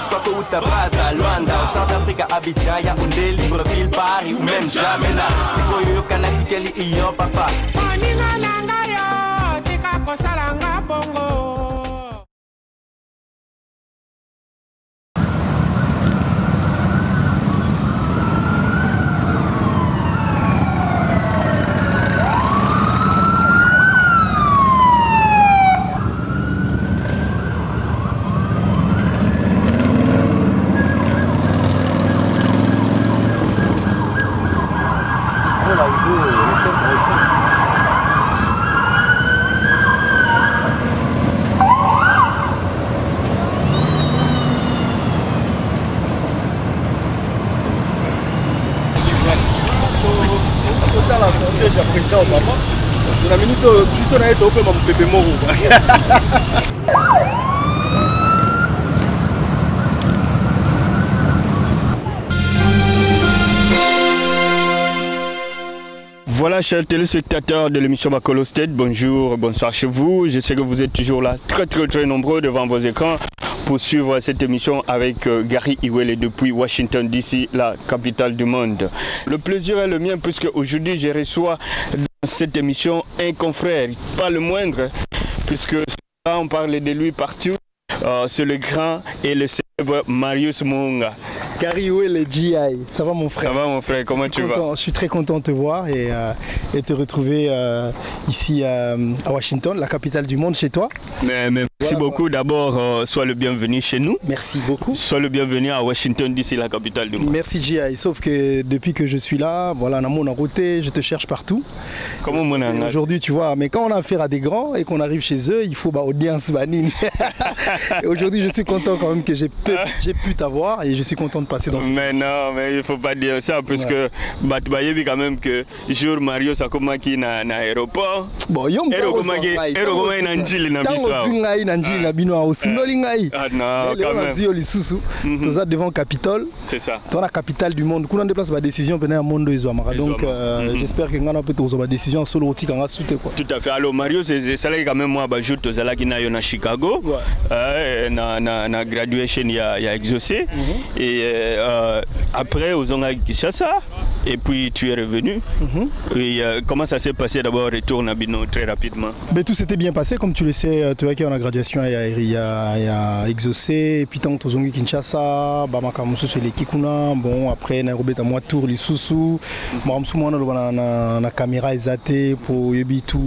Soko uta Braza, Luanda, South Africa, Abidjan, Yaoundé, Libreville, Paris ou même Jamena. Siko yo kanati keli iyo papa. Oninga nanga yo, tika kosalanga bongo. Président Obama, dans la minute Christian a été open mon bébé moro. Voilà, chers téléspectateurs de l'émission Makolo State, bonjour, bonsoir chez vous. Je sais que vous êtes toujours là, très nombreux devant vos écrans pour suivre cette émission avec Gary Iwele depuis Washington DC, la capitale du monde. Le plaisir est le mien puisque aujourd'hui je reçois dans cette émission un confrère, pas le moindre, puisque là on parle de lui partout. C'est le grand et le célèbre Marius Muhunga. Gary Iwele GI, ça va mon frère? Ça va mon frère, comment tu vas? Je suis très content de te voir et te retrouver ici à Washington, la capitale du monde, chez toi. Merci beaucoup. D'abord, sois le bienvenu chez nous. Merci beaucoup. Sois le bienvenu à Washington DC, la capitale du monde. Merci GI, sauf que depuis que je suis là, voilà, on a mon roté, je te cherche partout. Comment mon anga? Aujourd'hui, tu vois, mais quand on a affaire à des grands et qu'on arrive chez eux, il faut audience banine. Et aujourd'hui, je suis content quand même que j'ai pu t'avoir et je suis content de passer dans ce. Mais non, mais il ne faut pas dire ça parce que Batbaye quand même que jour Mario Sakomaki na aéroport. Bon, yo Erokomaki na njili na biso. Ah non, quand même. Nous sommes devant Capitole. C'est ça. Dans la capitale du monde. Quand on déplace la décision, on a un monde de donc j'espère que on peut trouver décision solo oti kanga soute quoi. Tout à fait. Alors Mario, c'est ça quand même moi jour tozala ki na Chicago. Na graduation il y a exaucé et après aux Onga Kinshasa et puis tu es revenu. Et comment ça s'est passé d'abord retour Nabino très rapidement? Mais tout s'était bien passé comme tu le sais, tu vois qu'il y a la graduation il y a exaucé et puis tant aux Onga Kinshasa, Bamaka Musu sur les Kikuna, bon après Nairobi à moi tour les Soussou, Mamsoumana na caméra exatée pour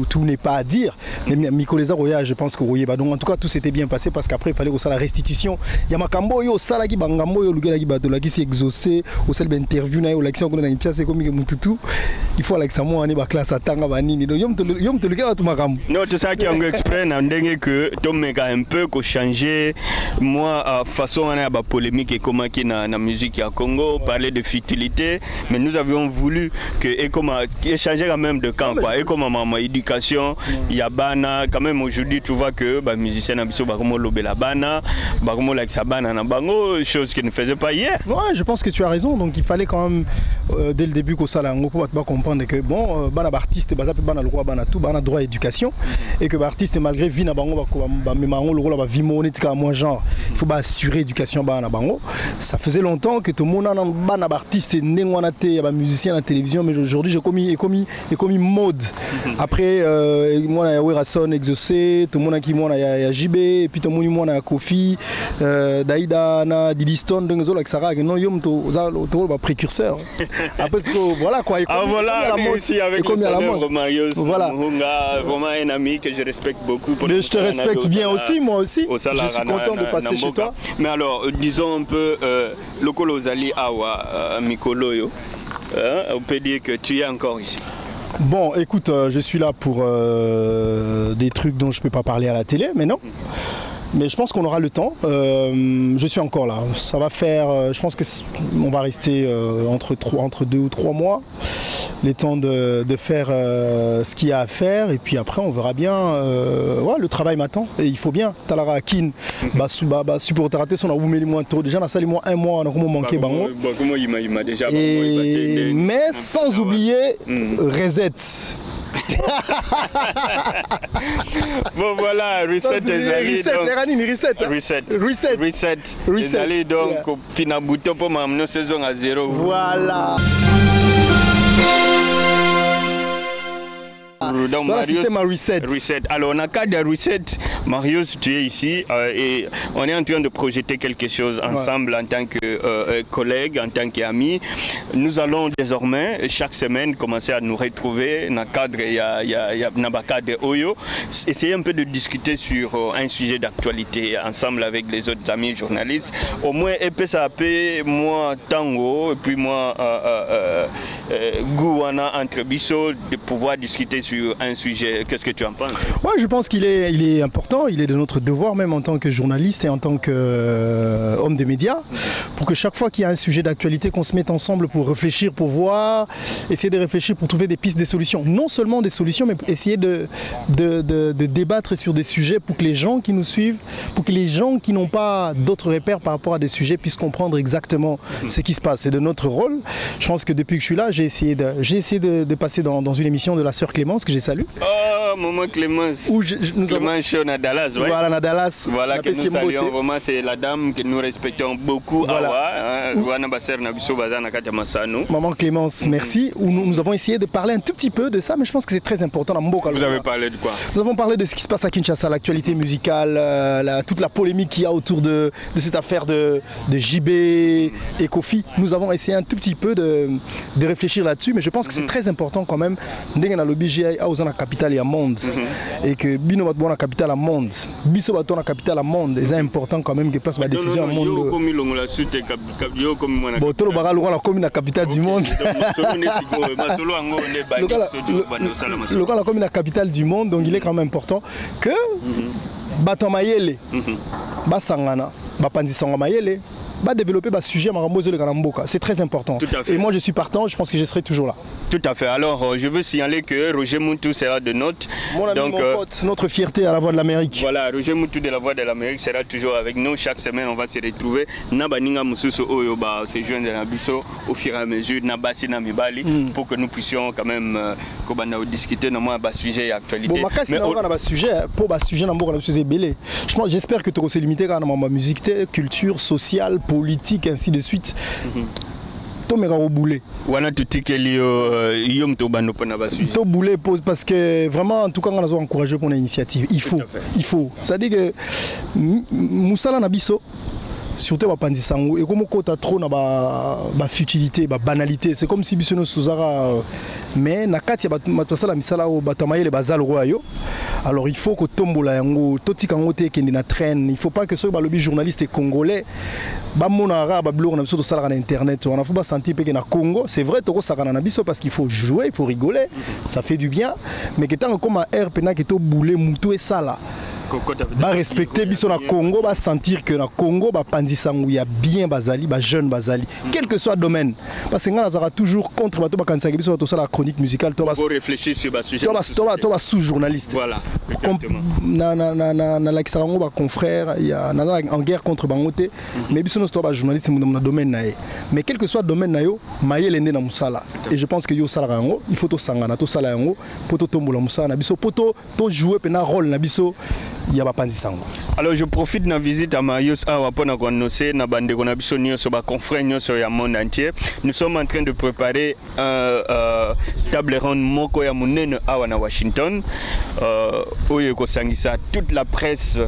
tout n'est pas à dire. Mais Mikoleza Roya, je pense que donc en tout cas tout s'était bien passé parce qu'après il fallait que ça la restitution. Il y a Makambo yo salaki bangambo yo lugela ki bato qui s'est exaucé au seul interview na yo l'action qu'on a une chasse comme mututu il faut avec ça moi on est ba classe atanga banini donc yom te lugela tout makambo non tout ça qui en exprès na ndenge que tom mega un peu ko changer moi façon on a ba polémique et comment qui na musique à Congo parler de futilité mais nous avions voulu que et comment échanger quand même de camp quoi et comment maman éducation il y a bana quand même aujourd'hui tu vois que ba musicien na biso ba comme lobela bana ba comme la sabana na bango chose qui ne faisait pas hier. Ouais, je pense que tu as raison. Donc il fallait quand même dès le début que ça là pour comprendre que bon bana artiste bana bana le roi bana tout bana droit à éducation et que artiste malgré vie na bango ba memango le rôle ba vie monétique à moi genre il faut assurer éducation bana bango. Ça faisait longtemps que tout le monde bana artiste nengwana te ba musicien à la télévision mais aujourd'hui j'ai commis mode. Après moi na Werason exaucé, tout le monde qui moi na JB et puis tout le monde na Kofi Daïda na Didiston donc zo like Sarah non yom to ba précurseur. Après que voilà quoi voilà ici avec le célèbre Marius Muhunga, vraiment un ami que je respecte beaucoup. Mais je te respecte bien aussi, moi aussi. Je suis content de passer chez toi. Mais alors disons un peu le Kolozali Awa Mikoloyo. On peut dire que tu es encore ici. Bon, écoute, je suis là pour des trucs dont je ne peux pas parler à la télé, mais non. Mais je pense qu'on aura le temps. Je suis encore là. Ça va faire, je pense qu'on va rester entre 2 ou 3 mois. Les temps de faire ce qu'il y a à faire. Et puis après, on verra bien. Ouais, le travail m'attend. Et il faut bien. Talara Akin, supporter raté son aboumé les mois trop. Déjà, on a salé moi 1 mois, on a manqué bango. Mais sans oublier Reset. Bon voilà, reset ezali ezali donc fina buto pour m'amener saison à 0. Voilà. Donc, Marius, reset. Alors, on a cas de reset. Marius, tu es ici et on est en train de projeter quelque chose ensemble en tant que collègues, en tant qu'amis. Nous allons désormais, chaque semaine, commencer à nous retrouver dans le cadre, il y a de Oyo, essayer un peu de discuter sur un sujet d'actualité ensemble avec les autres amis journalistes. Au moins, ça peut, moi, Tango, et puis moi, Gouana entre Bissot, de pouvoir discuter sur un sujet. Qu'est-ce que tu en penses? Ouais, je pense qu'il est important, il est de notre devoir même en tant que journaliste et en tant qu'homme des médias, pour que chaque fois qu'il y a un sujet d'actualité, qu'on se mette ensemble pour réfléchir, pour voir, essayer de réfléchir pour trouver des pistes, des solutions. Non seulement des solutions, mais essayer de débattre sur des sujets pour que les gens qui nous suivent, pour que les gens qui n'ont pas d'autres repères par rapport à des sujets puissent comprendre exactement ce qui se passe. C'est de notre rôle. Je pense que depuis que je suis là, j'ai essayé de passer dans une émission de la sœur Clémence, que j'ai salué. Oh, maman Clémence. Clémence Show à Dallas, ouais. Voilà, à Dallas. Voilà, que nous saluons vraiment, c'est la dame que nous respectons beaucoup. Voilà. Maman Clémence, merci. Où nous avons essayé de parler un tout petit peu de ça, mais je pense que c'est très important. Vous avez parlé de quoi? Nous avons parlé de ce qui se passe à Kinshasa, l'actualité musicale, toute la polémique qu'il y a autour de cette affaire de JB et Kofi. Nous avons essayé un tout petit peu de réfléchir là-dessus, mais je pense que c'est très important quand même. Dans le BGI, à la capitale, il y a monde. Et que Bino va dans la capitale à monde. Biso va dans la capitale à monde. C'est important quand même que passe ma décision à monde. Bon, tout le baral, on a comme la capitale du monde. Le gars, comme la capitale du monde, donc il est quand même important que Bato Mayele, Basangana, Bapanzi Sanga Mayele, va développer le sujet Marambozo de Galamboka. C'est très important. Et moi je suis partant, je pense que je serai toujours là. Tout à fait. Alors je veux signaler que Roger Moutou sera de note. Mon ami, mon pote, notre fierté à la Voix de l'Amérique. Voilà, Roger Moutou de la Voix de l'Amérique sera toujours avec nous. Chaque semaine on va se retrouver. Nabaninga Mususu Oyoba, ces jeunes de l'Abisso, au fur et à mesure, Nabasi Namibali, pour que nous puissions quand même discuter de moi sujet et actualité. Bon, mais on a un sujet, pour un sujet, j'espère que tu vas se limiter à ma musique, culture, sociale, politique, ainsi de suite. Parce que vraiment, en tout cas, on a encouragé pour l'initiative. Il faut. C'est-à-dire que Moussala Nabiso, surtout à Panzisango, et comme on a trop de futilité, de banalité, c'est comme si Bissono Souzara, mais Nakati Matosala Misala au Batamaye les Bazal Royo. Alors il faut que Tombola Yango, Toti Kangote qui est na traîne, il ne faut pas que ce soit le journaliste congolais. Bamonara, Bablo, on a besoin de ça sur internet. On a faut sentir que na Congo, c'est vrai, Toro Sakana Biso parce qu'il faut jouer, il faut rigoler, ça fait du bien. Mais que tant comme un air pena qui to boulé Moutou et ça là. Ba respecter biso na Congo, ba sentir que na Congo ba Panzisango ya bien bazali, ba jeune bazali, quel que soit le domaine. Parce que ngana zara toujours contre bato ba kanzaki biso to ça la chronique musicale, to ba réfléchir sur ba sujet. To ba sous-journaliste. Voilà. Exactement. Na la kisango ba confrère, il y a en guerre contre Bangote, mais biso no to ba journaliste dans domaine naé. Mais quel que soit le domaine nayo, mayele ndé na musala. Et je pense que yo sala rango, il faut to sangana to sala yango, poto tombola musala na biso poto to jouer pena rôle na biso. Alors je profite de la visite à Marius pour annoncer na bande konabiso nyoso ba confrères nyoso ya monde entier. Nous sommes en train de préparer un table ronde moko ya munene awa na Washington. Oyo ko sangisa toute la presse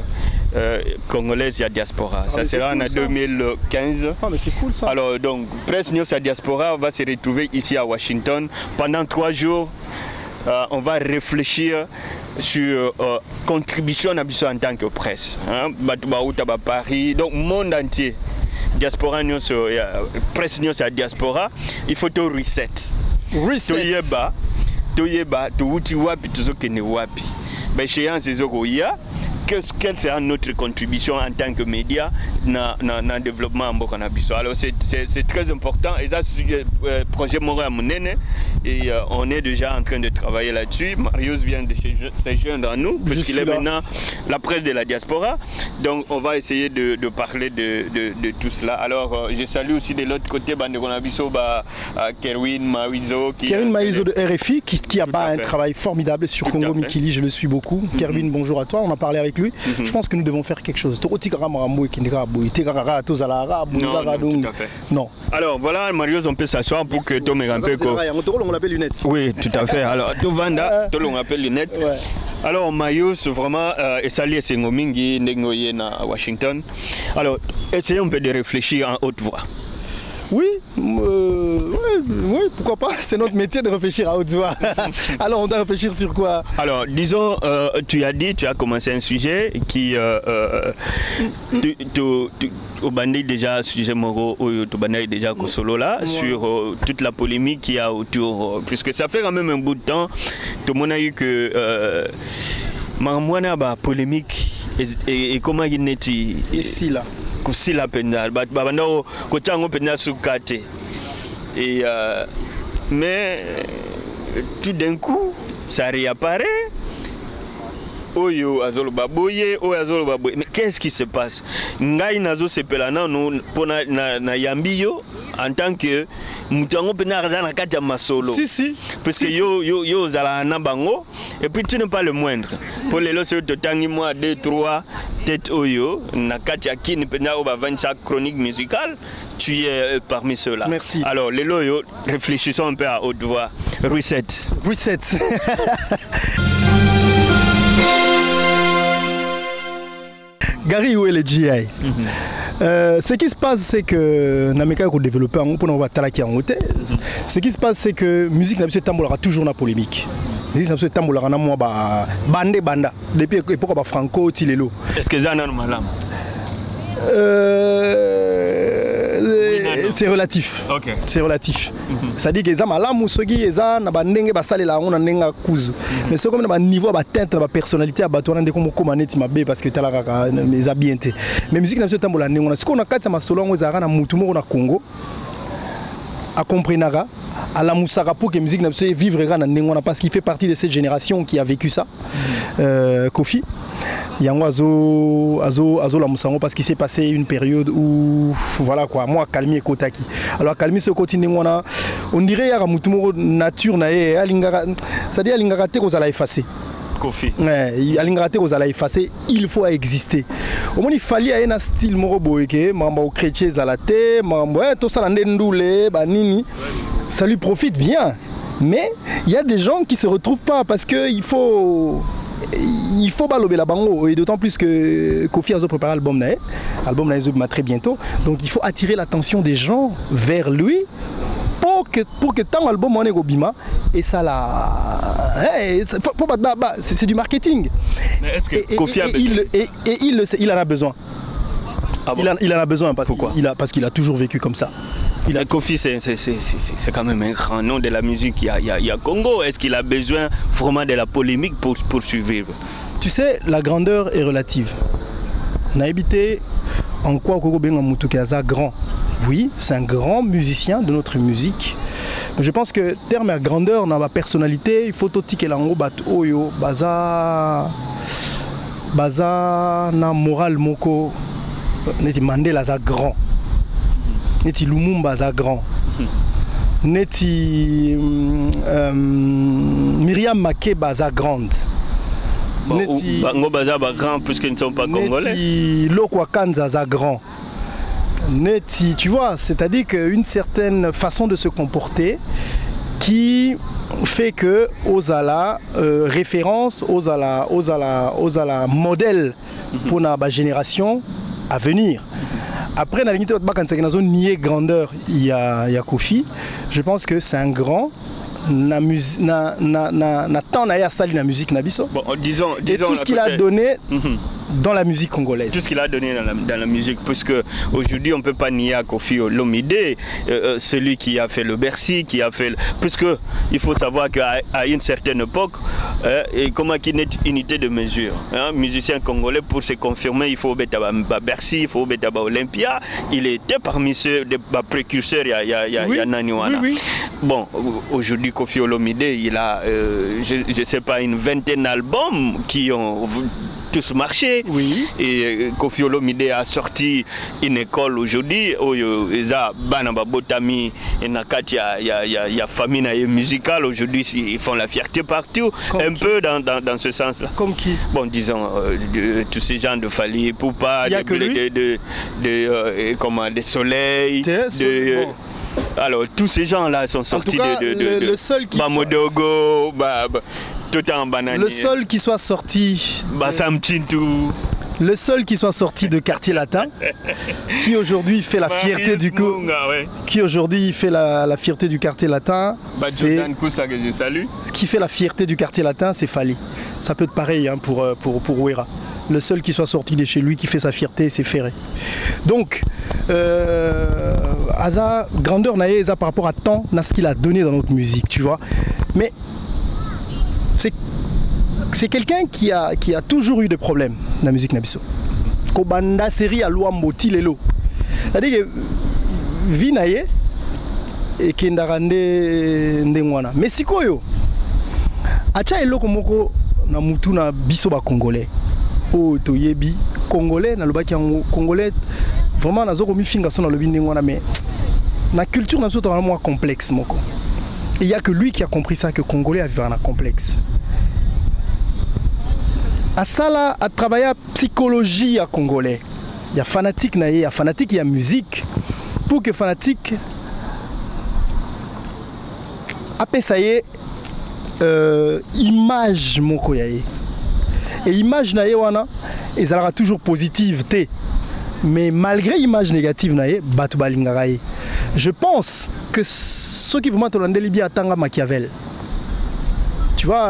congolaise ya diaspora. Ça sera en 2015. Ah mais c'est cool ça. Alors donc presse nyoso ya diaspora va se retrouver ici à Washington pendant 3 jours. On va réfléchir sur contribution en tant que presse. Paris, donc monde entier. Diaspora, presse à diaspora, il faut tout reset. quelle sera notre contribution en tant que média dans le développement en Bokanabiso. Alors c'est très important et ça c'est le projet Moro à Mounene et on est déjà en train de travailler là-dessus. Marius vient de se joindre à nous parce qu'il est maintenant la presse de la diaspora. Donc on va essayer de parler de tout cela. Alors je salue aussi de l'autre côté Bokanabiso Kerwin Maïzo. Kerwin Maïzo de RFI qui a un travail formidable sur Congo Mikili, je le suis beaucoup. Kerwin, bonjour à toi, on a parlé avec lui. Je pense que nous devons faire quelque chose. Non. Alors voilà, Marius, on peut s'asseoir pour que Tom me rappelle. On l'appelle lunette. Oui, tout à fait. Alors, Tovanda, on l'appelle lunette. Alors, Marius, vraiment, et ça lié Sengomingi, Nengoyen à Washington. Alors, essayons un peu de réfléchir en haute voix. Oui, pourquoi pas, c'est notre métier de réfléchir à haute voix. Alors on doit réfléchir sur quoi? Alors disons, tu as commencé un sujet qui au bandit déjà sujet Moro au bandit déjà Kosolo là sur toute la polémique qu'il y a autour, puisque ça fait quand même un bout de temps tout le monde a eu que Maramwana polémique et comment il n'est ici là kusila penda babandao kochango penda sukate et mais tout d'un coup ça réapparaît oyo azolo baboye oyo azolo baboye. Mais qu'est-ce qui se passe? Ngai nazo sepela nanu pona na yambiyo en tant que mutango pena na kati ya masolo. Si. Parce que yo zala na bango et puis tu n'es pas le moindre. Pour les lots de tangi moi 2 3 tête oyo na kati ya kini pena oba 25 chronique musicale, tu es parmi ceux-là. Merci. Alors les loyo, réfléchissons un peu à haute voix. Reset. Gary où est le GI? Ce qui se passe, c'est que Nameka a développé un peu ce qui se passe, c'est que musique n'a toujours la polémique. Musique n'a tambola na moi banda depuis l'époque Franco Tilelo. Est-ce que ça n'a malam? C'est relatif. Okay. C'est relatif. C'est-à-dire que les malamu sogi eza na bandenge basale la on nenga kuzu. Mais c'est comme na niveau ba teinte na personnalité ba tona ndeko ko maneti mabe parce que tala ka mes habienté. Mais musique na tambola nengo na ce qu'on a kati ma solo ngo ezaka na mutu moko na Congo. A comprenara à la Moussara pour que la musique ne vivre parce qu'il fait partie de cette génération qui a vécu ça. Kofi. Yango azo la Moussango parce qu'il s'est passé une période où voilà quoi, moi Kalmi et Kotaki. Alors Kalmi ce côté on dirait ya mutumo nature na e alingara, c'est-à-dire alingara te ko zala effacer. Kofi. Alingara te ko zala effacer, il faut exister. Au moins il fallait un style moro boyeke, mambo chrétien zalate, mambo to sala ndoule ba nini. Ça lui profite bien. Mais il y a des gens qui se retrouvent pas parce que il faut balober la bango et d'autant plus que Kofi a préparé l'album nae très bientôt, donc il faut attirer l'attention des gens vers lui pour que tant l'album on est au bima et ça là c'est du marketing. Mais est-ce que Kofi il en a besoin. Ah bon? Il en a besoin parce qu'il a toujours vécu comme ça. Kofi, c'est quand même un grand nom de la musique. Il y a Congo. Est-ce qu'il a besoin vraiment de la polémique pour survivre? Tu sais, la grandeur est relative. On a habité en quoi Koko Benga Mutukaza grand. Oui, c'est un grand musicien de notre musique. Mais je pense que terme à grandeur dans ma personnalité, il faut tout que l'ango bat oyo baza na moral moko neti Mandela za grand. Neti Lumumba za grand. Neti Myriam Makeba za grande. Bango baza ba grand puisqu'ils ne sont pas congolais. Neti Lokwa Kanza za grand. Neti, tu vois, c'est-à-dire qu'une certaine façon de se comporter qui fait que Ozala référence, Ozala modèle pour la génération à venir. Après, dans la zone nier grandeur, il y a Kofi. Je pense que c'est un grand. Na musique, na temps na sali na musique na biso. Bon, disons et tout ce qu'il a donné, dans la musique congolaise. Tout ce qu'il a donné dans la musique, puisque aujourd'hui on ne peut pas nier à Kofi Olomide, celui qui a fait le Bercy, qui a fait... Puisque il faut savoir qu'à une certaine époque, et comme il y a une unité de mesure, musicien congolais, pour se confirmer, il faut mettre à Bercy, il faut mettre à Olympia. Il était parmi ceux des précurseurs, il y a Naniwana. Oui. Bon, aujourd'hui Kofi Olomide, il a, je ne sais pas, une vingtaine d'albums qui ont tous marché. Oui. Et Kofi Olomide a sorti une école aujourd'hui où il y a Banaba Botami, il y a famille musicale. Aujourd'hui, ils font la fierté partout. Comme un qui? peu dans ce sens-là. Comme qui? Bon, disons, tous ces gens de Fali Poupa, des Soleil, bon. Alors, tous ces gens-là sont sortis le seul qui Bamodogo, tout en bananier. Le seul qui soit sorti... Bassam Chintou. Le seul qui soit sorti de Quartier Latin, qui aujourd'hui fait la fierté du qui aujourd'hui fait la fierté du Quartier Latin, c'est qui fait la fierté du Quartier Latin, c'est Fali. Ça peut être pareil hein, pour Ouera. Le seul qui soit sorti de chez lui, qui fait sa fierté, c'est Ferré. Donc, Aza, grandeur naïe, par rapport à tant, à ce qu'il a donné dans notre musique, tu vois. Mais c'est quelqu'un qui a toujours eu des problèmes dans la musique nabiso. Kobanda série à Luamboti lelo. C'est-à-dire que Vinaye et Kendarande Ndengwana. Mais si koyo, acha eloko moko na mutu na biso ba congolais. Oh toyebi congolais na lobaki yango congolais vraiment nazo komi finga son na lobi Ndengwana mais na culture na biso to vraiment complexe moko. Et il y a que lui qui a compris ça que congolais a vivre un complexe. À ça là, à travailler à psychologie à congolais. Il y a fanatique, il y a fanatique, il y a musique. Pour que fanatique, après ça y est, image mon koyaye. Et image naye wana, ils aura toujours positive té. Mais malgré image négative naye, batu balingaraye. Je pense que ceux qui vous mettent en Libye attendent Machiavel. Tu vois,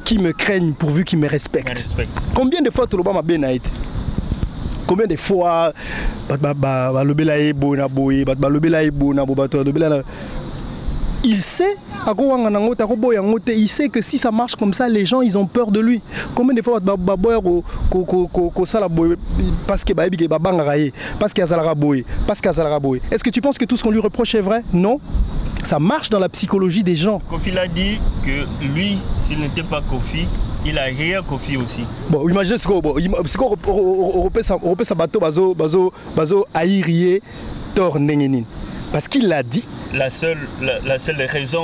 qui me craignent pourvu qu'ils me respectent. Combien de fois tu l'as bien été? Combien de fois il sait, il sait que si ça marche comme ça, les gens ils ont peur de lui. Combien de fois parce que est-ce que tu penses que tout ce qu'on lui reproche est vrai? Non. Ça marche dans la psychologie des gens. Kofi l'a dit que lui, s'il n'était pas Kofi, il a rien Kofi aussi. Bon, imaginez ce qu'on repère sa bateau, bazo aïrié, tor nengenin. Parce qu'il l'a dit. La seule raison.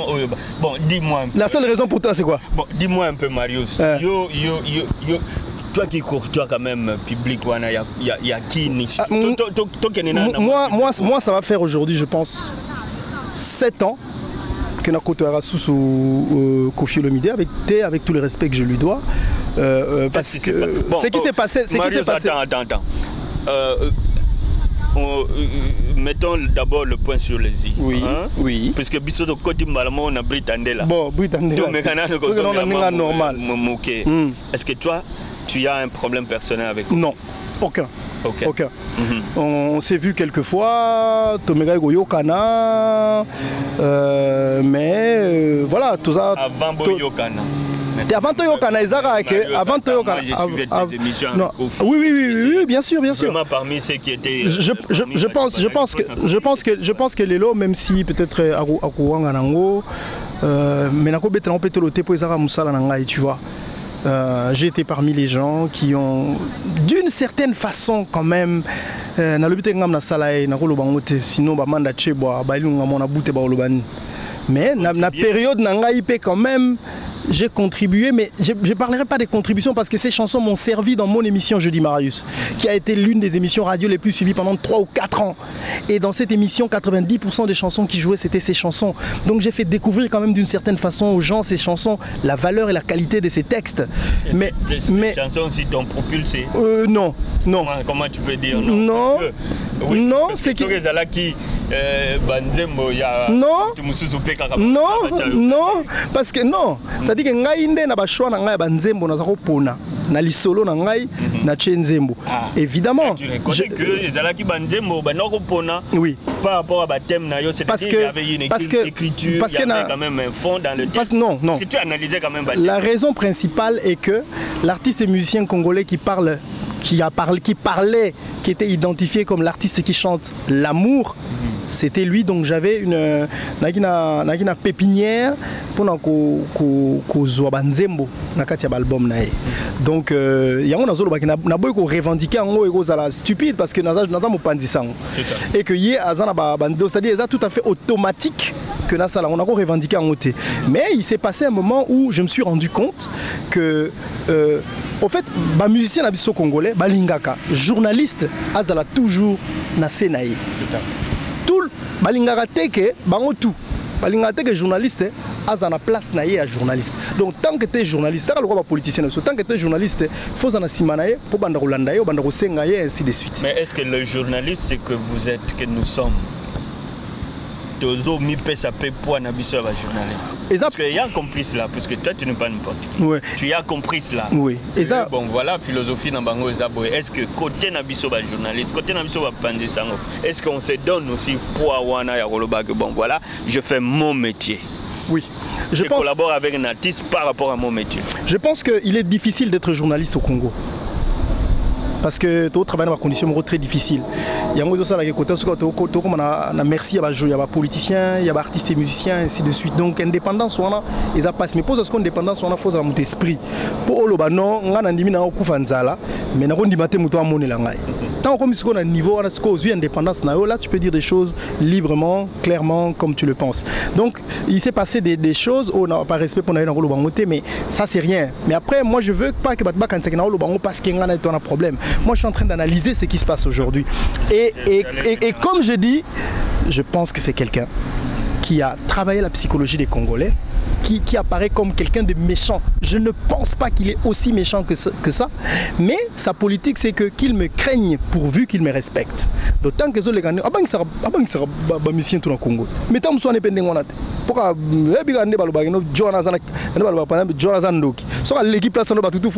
Bon, dis-moi un peu. La seule raison pour toi, c'est quoi? Bon, dis-moi un peu, Marius. Toi qui cours, toi quand même, public, il y a qui ici? Moi, ça va faire aujourd'hui, je pense, 7 ans que Nakoto Arasu sous Kofi Olomide avec tout le respect que je lui dois. Parce que ce qui s'est passé. Attends. Mettons d'abord le point sur les i. Oui. Hein? Oui. Parce que Bissoto Koti Malamo on a Britandela. Bon, Britandela. Normal. Est-ce que toi, tu as un problème personnel avec lui? Non, aucun. On s'est vu quelques fois, Tomega Goyokana, mais voilà, tout ça. Avant Boyokana. Avant Toyokana, avant Toyokana. Oui, bien sûr. Vraiment parmi ceux qui étaient. Je pense que Lelo, même si peut-être Akuwanga Nango, mais Nako Betran Petolote pour Ezara Moussala Nangai, tu vois. J'ai été parmi les gens qui ont, d'une certaine façon quand même, sinon mais la période nangaïpe quand même, j'ai contribué, mais je ne parlerai pas des contributions parce que ces chansons m'ont servi dans mon émission Jeudi Marius, qui a été l'une des émissions radio les plus suivies pendant 3 ou 4 ans. Et dans cette émission, 90% des chansons qui jouaient, c'était ces chansons. Donc j'ai fait découvrir quand même d'une certaine façon aux gens ces chansons, la valeur et la qualité de ces textes. Mais ces chansons aussi t'ont propulsé? Non. Comment tu peux dire non? Non, c'est que... Non, parce que non. C'est-à-dire que ngai nde na bashwa na ngai banzembo na zakopona. na lisolo na ngai na Nzembo. Évidemment. Tu reconnais que Zalaki Banzembo banokopona. Oui. Par rapport à Batem na yo, c'est-à-dire qu'il y avait une écriture, il y avait quand même un fond dans le texte. Non. Parce que tu analysais quand même Batem. La raison principale est que l'artiste et musicien congolais qui était identifié comme l'artiste qui chante l'amour, c'était lui. Donc j'avais une pépinière pour ko banzembo na kati ya album na. Donc yango nazolo ba na boy ko revendiquer ngo ego zala stupide parce que naza mo pandisango. Et que yé azana ba bando, c'est-à-dire ça tout à fait automatique que na sala on a ko revendiquer en côté. Mais il s'est passé un moment où je me suis rendu compte que au fait, les musiciens nabiso congolais, balingaka, journaliste, azala toujours na senaï. Tout balingaka teke, bango tout. Balingaka teke journaliste, azana place naïe à journaliste. Donc tant que tu es journaliste, ça le roi politicien, tant que tu es journaliste, faut en simanaïe pour bandaro landaïe, bandaro sengaïe, ainsi de suite. Mais est-ce que le journaliste que vous êtes, que nous sommes, parce qu'il y a compris cela, parce que toi tu n'es pas n'importe qui. Ouais. Tu as compris cela. Oui. Et ça, bon voilà, philosophie dans Bango Zaboy. Est-ce que côté Nabiso journaliste, côté Nabiso Pandisango, est-ce qu'on se donne aussi pour Awana Yaroloba que bon voilà, je fais mon métier. Oui. Je collabore avec un artiste par rapport à mon métier. Je pense qu'il est difficile d'être journaliste au Congo. Parce que tu travailles dans des conditions très difficiles. Il y a des côtés merci à des politiciens, il y a des artistes et musiciens, ainsi de suite. Donc indépendance, ils passent. Mais pour ce qu'on indépendance, on a faut avoir mon esprit. Pour le non, on a un niveau on mais on dit matin muto amone la ngai. Tant qu'on est un niveau on a ce indépendance là, tu peux dire des choses librement, clairement, comme tu le penses. Donc il s'est passé des choses où on n'a pas respect pour aller dans le bangoté, mais ça c'est rien. Mais après, moi je veux pas que Batba quand c'est dans le bango parce qu'il y a un problème. Moi je suis en train d'analyser ce qui se passe aujourd'hui. Et comme je dis, je pense que c'est quelqu'un qui a travaillé la psychologie des Congolais, qui apparaît comme quelqu'un de méchant. Je ne pense pas qu'il est aussi méchant que ça, mais sa politique c'est qu'il me craigne pourvu qu'il me respecte. D'autant que les Ghanais, abang sera musicien tout dans le Congo. Mais tant que soit indépendant, on a pourquoi Jonathan Doki. Soit l'équipe là, on va tout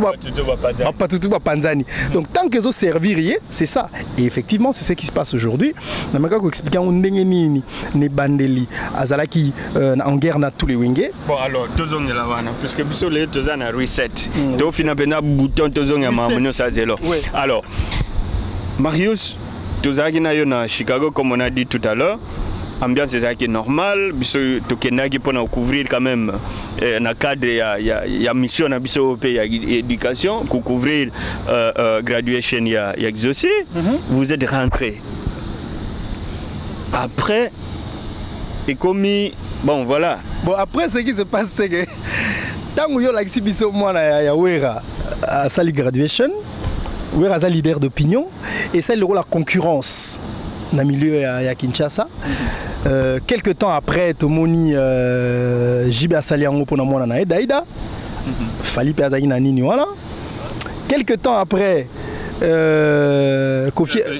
Panzani. Donc tant que ça servir, c'est ça. Et effectivement, c'est ce qui se passe aujourd'hui. On a expliqué on ni bandeli azalaki en guerre na tous les wingés. Bon alors tozong la wana puisque biso les tozana na reset. Donc finalement bouton tozong ya mamonyo ça zelo. Alors Marius tozaki na yo na Chicago comme on a dit tout à l'heure. Ambiance est normale, biso tokenaki pour couvrir quand même dans le cadre ya mission na biso pays éducation pour couvrir graduation ya exaucé. Vous êtes rentré. Après et commis bon voilà. Bon après ce qui se passe c'est que tant que yo laxi biso mwana ya Wera à sa graduation, Wera est leader d'opinion et c'est la concurrence dans le milieu à Kinshasa. Quelques temps après, Tomoni Jibe Asaliango pour na Daïda. Falipe Azagina Nini voilà. Quelques temps après,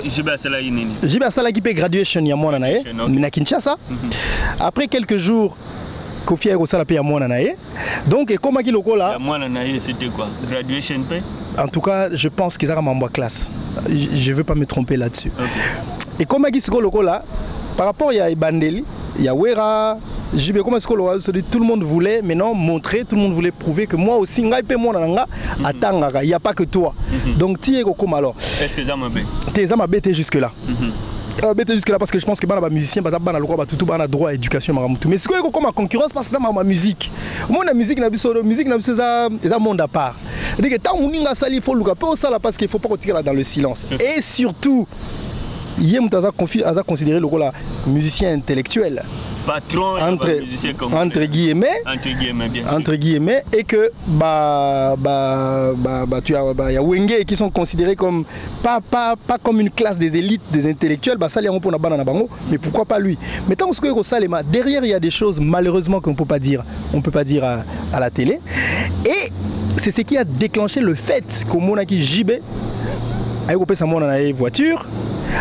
Jibe Asalaki peut graduation ya na Kinshasa. Après quelques jours, Kofi Aerosala peut ya donc comment qui loko là? C'était quoi? Graduation paix? En tout cas, je pense qu'ils ont en classe. Je ne veux pas me tromper là-dessus. Okay. Et comment qui se loko là? Par rapport à Bandeli, il y a Wera, tout le monde voulait maintenant montrer, tout le monde voulait prouver que moi aussi, il n'y a pas que toi. Donc, tu es comme alors. Est-ce que ça m'a bête? Ça m'a bêté jusque-là. Jusque-là parce que je pense que les musiciens ont droit à l'éducation. Mais ce que je comme concurrence, parce que c'est ma musique. Moi, la musique, c'est un monde à part. Il faut parce qu'il ne faut pas retirer dans le silence. Et surtout, Yem a considéré le rôle de musicien intellectuel. Patron entre guillemets, et que tu as y a Wenge qui sont considérés comme pas comme une classe des élites des intellectuels, mais pourquoi pas lui? Mais tant que derrière il y a des choses malheureusement qu'on peut pas dire à la télé, et c'est ce qui a déclenché le fait qu'au Monaki JB a une voiture.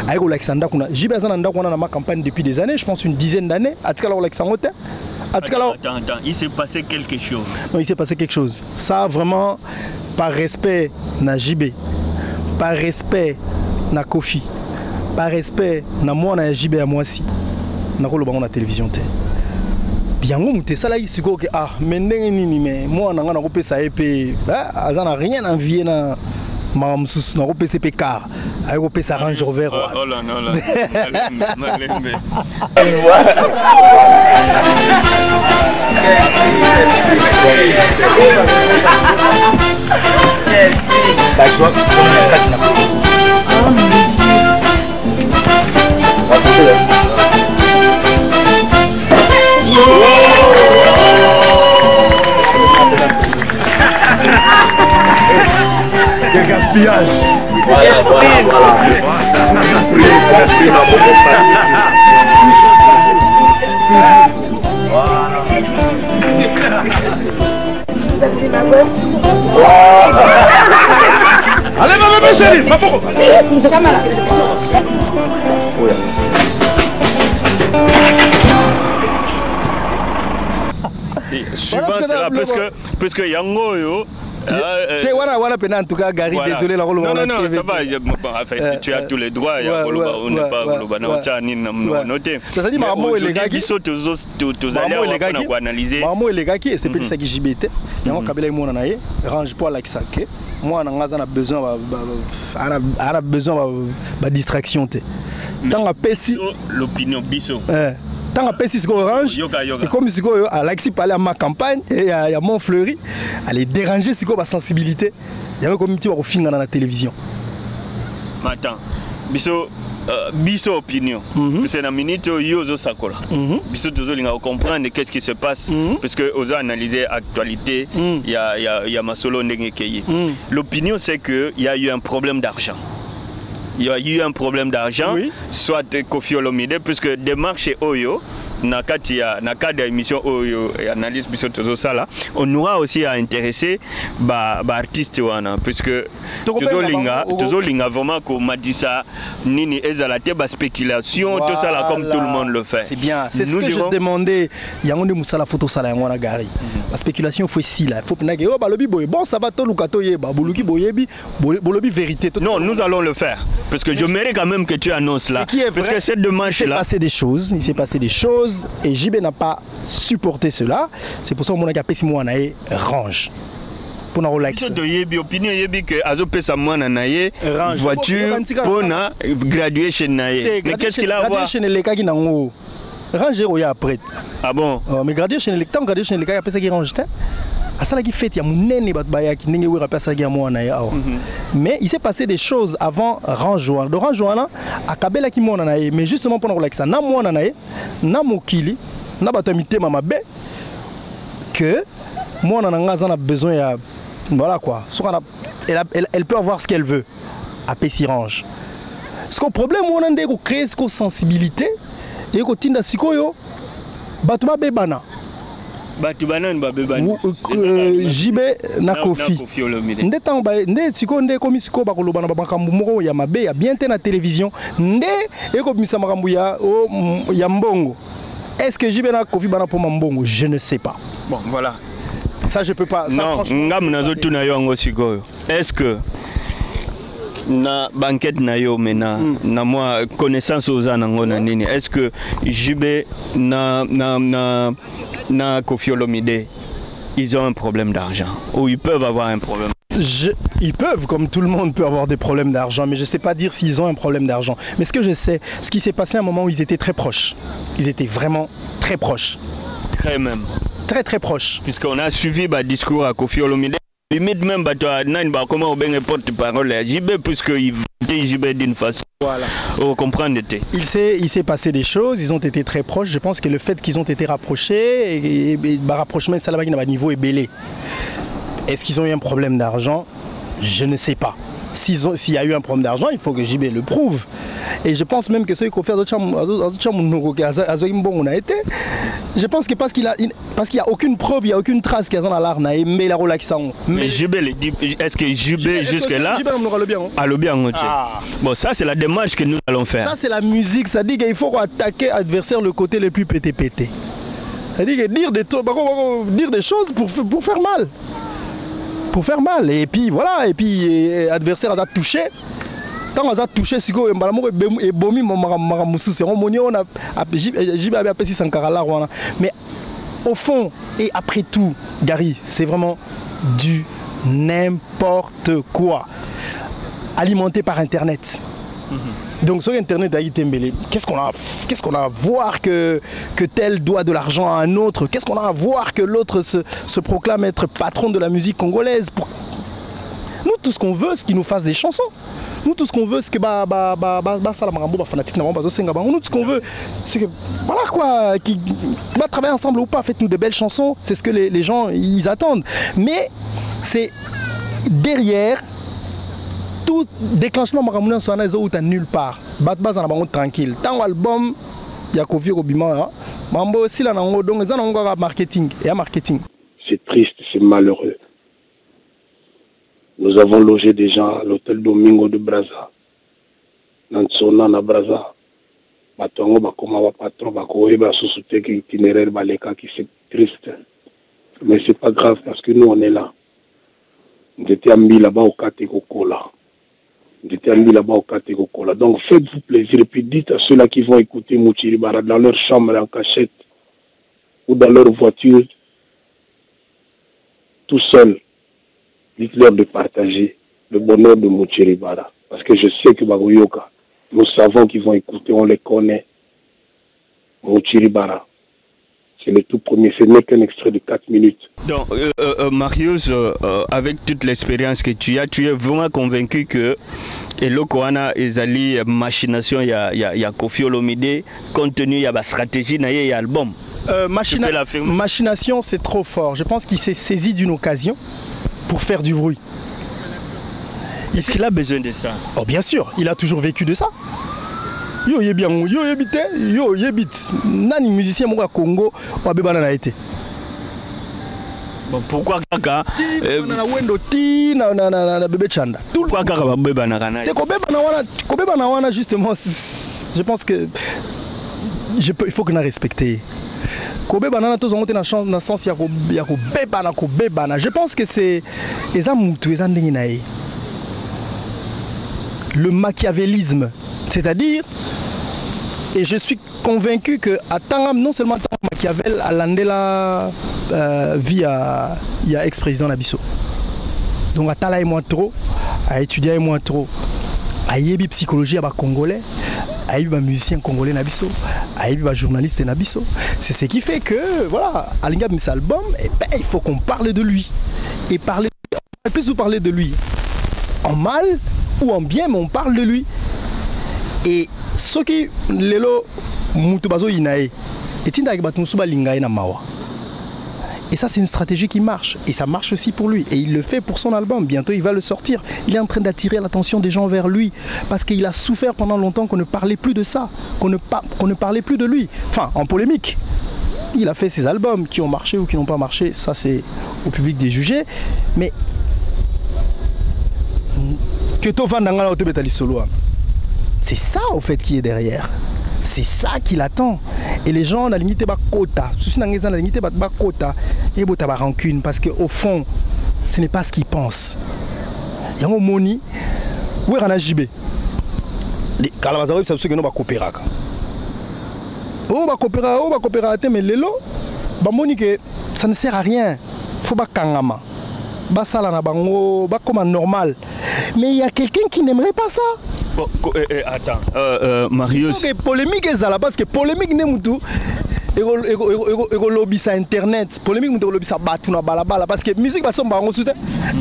Avec Alexandra, j'ai besoin de ma campagne depuis des années, je pense une dizaine d'années. Attends, il s'est passé quelque chose. Non, il s'est passé quelque chose. Ça, vraiment, par respect, na JB, par respect, na Kofi, par respect, na moi, na JB à moi aussi, na ko le bango na télévision te. Biango mouté ça là il se go que ah mais ndenge nini mais moi na ngana ko pesa épée azana rien envier na mam sus na ko pesa épée car ay ko pesa Range Rover. Oh là non là. Quel gaspillage. Allez, ma chérie, ma beaucoup. Suivant sera parce que Yango yo. Voilà, en tout cas, Gary, désolé, la rôle. Non, ça va. Enfin, tu as tous les droits. On n'est pas noté. Ça dit, Maramo et les gars qui sont tous analysés. Maramo et les gars qui, c'est peut-être ça qui JBT. Il y a un Kabila qui est range pour la Kisake. Moi, on a besoin de distraction. Tant l'opinion biso. Tant que c'est orange, et comme si Alexis parlait à ma campagne, et il y a Montfleury, elle est dérangée sur ma sensibilité. Il y avait comme un petit film dans la télévision. Attends, biso opinion. C'est la minute où Yozo Sakola. Biso toujours comprendre qu'est-ce qui se passe, parce que Ozo analyser l'actualité, il y a Masolo Ndengekeye. L'opinion c'est qu'il y a eu un problème d'argent. Il y a eu un problème d'argent, soit Kofi Olomide, puisque démarche chez Oyo, na cadre émission Oyo et analyse biso ça là, on aura aussi à intéresser artiste wana, puisque toujours linga vraiment comme m'a dit ça, nini ezalate spéculation, tout ça là comme tout le monde le fait. C'est bien, c'est ce que je demandais. Il y a un moussala photo ça là ngona Gary. La spéculation faut ici là, faut penag oh balobi boy bon ça va to lukato yeba boluki boyebi bolobi vérité. Non, nous allons le faire. Parce que je mérite quand même que tu annonces là. Parce que cette démarche là. Il s'est passé des choses et JB n'a pas supporté cela. C'est pour ça que mon agapé si moi range. Pour nous relaxer. Opinion yebi que azope sa moi naye voiture pour na graduation naye. Mais qu'est-ce qu'il a à voir? Graduation les cas qui n'ont ranger au ya après. Ah bon? Mais graduation les temps graduation les cas après ça qui range. Ça qui fait il y a munene batbaya qui n'engage pas ça qui a moi naye. Mais il s'est passé des choses avant Ranjoana. De Ranjoana à Kabela qui moi naye. Mais justement pour nous relaxer, na moi naye, na mokili, na batamité mama be que moi on a besoin à voilà quoi. Elle peut avoir ce qu'elle veut à Pessirange. Ce qu'on problème on a de créer ce qu'on sensibilité et qu'on tinda sikoyo batuma bebana. Batubana bebana. JB na Kofi. Nde tamba nde siko nde komi siko bakoloba na bakambu moko ya mabe ya bien te na télévision nde eko bimisa makambu ya mbongo. Est-ce que JB na Kofi bana pour mbongo? Je ne sais pas. Bon voilà. Ça je peux pas. Non, ngam nazo tuna yo ngo sikoyo. Est-ce que na banquette na yo mena na moi connaissance aux anangona nini? Est-ce que JB na Kofi Olomide ils ont un problème d'argent ou ils peuvent avoir un problème? Ils peuvent, comme tout le monde peut avoir des problèmes d'argent, mais je ne sais pas dire s'ils ont un problème d'argent. Mais ce que je sais, ce qui s'est passé à un moment où ils étaient très proches. Ils étaient vraiment très proches. Très même. Très très proches. Puisqu'on a suivi le discours à Kofi Olomide. Limite même comment on ben porte-parole à JB puisqu'il dit JB d'une façon. Voilà. Vous comprenez. Il s'est passé des choses, ils ont été très proches. Je pense que le fait qu'ils ont été rapprochés, et rapprochement ça là niveau est belé. Est-ce qu'ils ont eu un problème d'argent? Je ne sais pas. S'il y a eu un problème d'argent, il faut que JB le prouve. Et je pense même que ceux qui ont fait d'autres on a été. Je pense que parce qu'il n'y a aucune preuve, il n'y a aucune trace qu'il y a dans l'art, mais la relaxation. Mais JB, est-ce que JB jusque-là a le bien? Bon, ça c'est la démarche que nous allons faire. Ça c'est la musique, ça dit qu'il faut attaquer l'adversaire le côté le plus pété. C'est-à-dire dire des choses pour faire mal. Pour faire mal. Et puis voilà, et puis l'adversaire a touché. Quand on a touché, c'est que mais au fond, et après tout, Gary, c'est vraiment du n'importe quoi. Alimenté par Internet. Donc sur Internet, qu'est-ce qu'on a à voir que tel doit de l'argent à un autre? Qu'est-ce qu'on a à voir que l'autre se proclame être patron de la musique congolaise? Nous, tout ce qu'on veut, c'est qu'il nous fasse des chansons. Nous, tout ce qu'on veut, c'est que nous, tout ce qu'on veut, c'est que voilà quoi, qui va travailler ensemble ou pas, faites-nous de belles chansons, c'est ce que les gens ils attendent. Mais c'est derrière tout déclenchement Maramouna Soana ou t'as nulle part. Batbaz en a tranquille. Tant album, il y a Kofi Robima, Mambo aussi là donc ils ont marketing et marketing. C'est triste, c'est malheureux. Nous avons logé des gens à l'hôtel Domingo de Brazza. Nansona na Brazza. Batongo bakoma ba patron bakoye ba sous-souté qui itinéraire baleka qui c'est triste. Mais c'est pas grave parce que nous on est là. On était amis là-bas au Katekokola. Donc faites-vous plaisir et puis dites à ceux-là qui vont écouter Mouchiribara dans leur chambre en cachette ou dans leur voiture, tout seul, dites-leur de partager le bonheur de Mouchiribara. Parce que je sais que Bagoyoka, nous savons qu'ils vont écouter, on les connaît. Mouchiribara. C'est le tout premier, ce n'est qu'un extrait de 4 minutes. Donc, Marius, avec toute l'expérience que tu as, tu es vraiment convaincu que Elokoana ezali machination il y a Kofi Olomide, compte tenu il y a stratégie, il y a album. Machination, c'est trop fort. Je pense qu'il s'est saisi d'une occasion pour faire du bruit. Est-ce qu'il a besoin de ça? Oh, bien sûr, il a toujours vécu de ça. Yo bien, yo yebit. Nani musicien au Congo ou à Bébana été. Bon, pourquoi Kaka pourquoi Kaka Bébana justement, je pense que il faut qu'on a respecté. Kobe banana tous ont dans le sens Bébana. Je pense que c'est le machiavélisme, c'est-à-dire, et je suis convaincu que non seulement Machiavel a landé la via ex-président Nabiso. Donc Atala et moi trop, a étudié et moi trop, a yébi psychologie à Congolais, a yébi musicien congolais Nabiso, a yébi journaliste Nabiso. C'est ce qui fait que voilà, Alinga mis album, et ben il faut qu'on parle de lui et parler, plus vous parler de lui en mal ou en bien, mais on parle de lui. Et ce qui lelo mutubazo inae etinda avec batmusuba lingae na mawa. Et ça c'est une stratégie qui marche et ça marche aussi pour lui et il le fait pour son album. Bientôt il va le sortir. Il est en train d'attirer l'attention des gens vers lui parce qu'il a souffert pendant longtemps qu'on ne parlait plus de ça, qu'on ne parlait plus de lui. Enfin, en polémique. Il a fait ses albums qui ont marché ou qui n'ont pas marché, ça c'est au public de juger. Mais c'est ça au fait qui est derrière. C'est ça qui l'attend. Et les gens, la limite est quota. La limite est quota. Et bota ba rancune parce qu'au fond, ce n'est pas ce qu'ils pensent. Il y a un moni. Où est un JB? Les Kalabazarov, c'est ceux qui n'ont pas coopéré. Oh, va coopérer, mais les lots, ça ne sert à rien. Il faut pas kangama. Comme normal. Mais il y a quelqu'un qui n'aimerait pas ça. Bon, attends, Marius. Okay, polémique est là parce que polémique n'est pas tout. Lobby sur internet, polémique n'est pas lobby sur batuna balabala parce que musique va son baron soutien.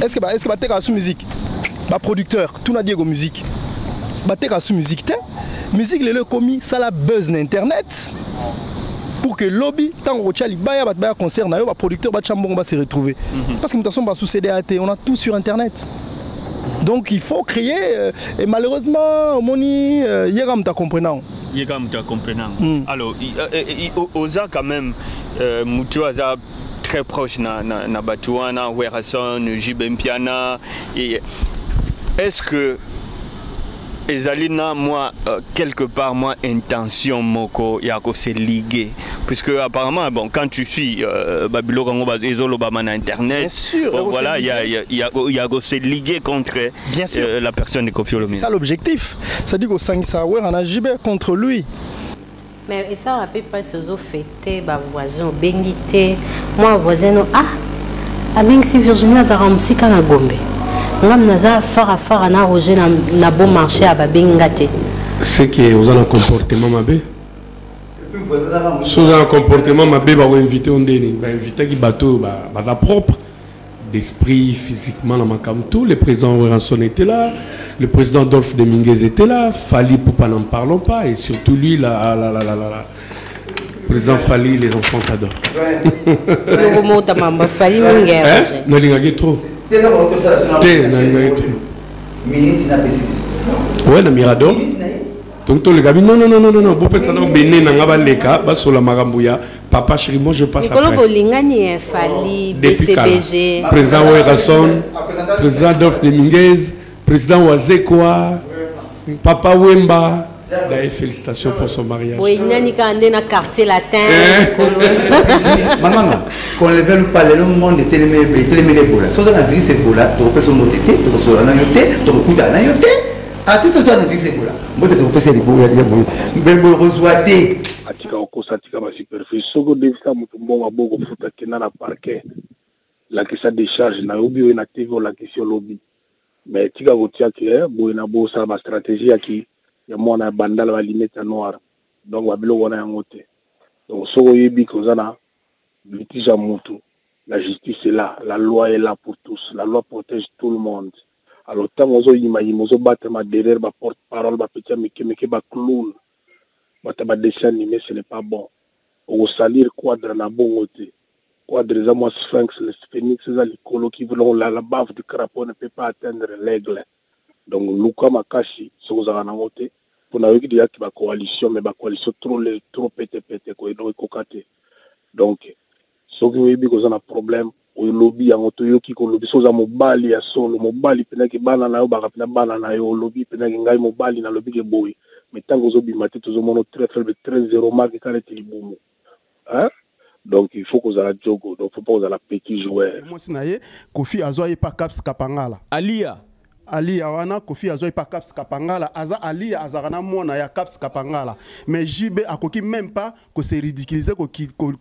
Est-ce que tu as sous musique? Ba producteur, tout n'a dit musique. Ba tu as sous musique musique le commis ça la buzz na internet. Pour que lobby tant que Chali baya ba concert na yo ba producteur ba chambon va se retrouver. Parce que nous sommes sous CDAT, on a tout sur internet. Donc il faut créer et malheureusement moni yegam ta comprenant. Alors Oza quand même Mutu Aza très proche na Batuana, Werason, Jibempiana et est-ce que Ezalina, moi, quelque part, moi, intention, moko, yako, c'est ligué. Puisque, apparemment, bon, quand tu suis Babilo Kango, Ezolo, Bamana Internet, bon, voilà, il y a c'est ligué contre la personne de Koffi Olomide. C'est ça l'objectif. C'est-à-dire qu'au Sangisawer, on a JB contre lui. Mais ça, on ne peut pas se fêter, voisin, bengité. Moi, voisin, avec si Virginie a rempli quand on a gombé. C'est que vous avez un comportement mabé. Si vous avez un comportement mabé, vous invitez on déni, vous invitez qui bateau, bah propre, d'esprit, physiquement, la macam tout. Le président Ranson était là, le président Dolph Dominguez était là, Fali Poupa n'en parlons pas, et surtout lui, le président Fali, les enfants t'adorent. Non, il y a trop. Ouais, na Mirador. Donc le gars non, vous pouvez savoir Bénin n'anga leka, baso la marambuya, papa chéri, moi je passe après. BCBG, président Werrason, président Dolph Dominguez, président Wazekwa, papa Wemba. D'ailleurs, félicitations pour son mariage. Oui, il y a un quartier latin. Maman, quand on ne veut pas, le monde est tellement bon. Si on a vu ces bolas, tu peux son noter, tu peux son noter, tu peux couper un noter. Ah, tu sais, tu as vu ces bolas. Moi, tu peux faire des bolas, il y a beaucoup. Mais bon, reçoitez. Atika okosatika ba superficie. Soko devisa mutumbo maboko futa kena na parquet. La que ça décharge na obi na TV la question lobby. Mais tika kotia ke boina bo sa ba stratégie aki. Il y a mon bandal va limite noir donc va bilo wana yangote donc soko yebi kozana litige à mutu la justice est là, la loi est là pour tous, la loi protège tout le monde. Alors tant ozo imagine ozo battre ma derrière ma porte parole ba petit meke ba clown ba dessin animé, ce n'est pas bon. Au salir quadre na bongote quadre za moi sphinx les phénix za likolo qui voulont la bave du crapaud ne peut pas atteindre l'aigle. Donc Luka Makashi soza na ngote pour na yoki dia ki ba coalition mais ba coalition trop pété ko ino kokate. Donc soki webi ko na problème o lobby ya ngoto yoki ko lobby soza mobali ya solo mobali pena ki bana na yo ba pena bana na yo lobby pena ki ngai mobali na lobby ke boy mais tango zo bimati to zo mono très faible 13-0 marque quand est libumu. Hein? Donc il faut qu'on a la jogo donc faut pas qu'on a la petit joueur. Moi sinaye Koffi azoye pa Caps Kapangala. Ali awana Koffi azoye pa Caps Kapangala aza Ali azarana mona ya Caps Kapangala mais JB akoki même pas que c'est ridiculisé ko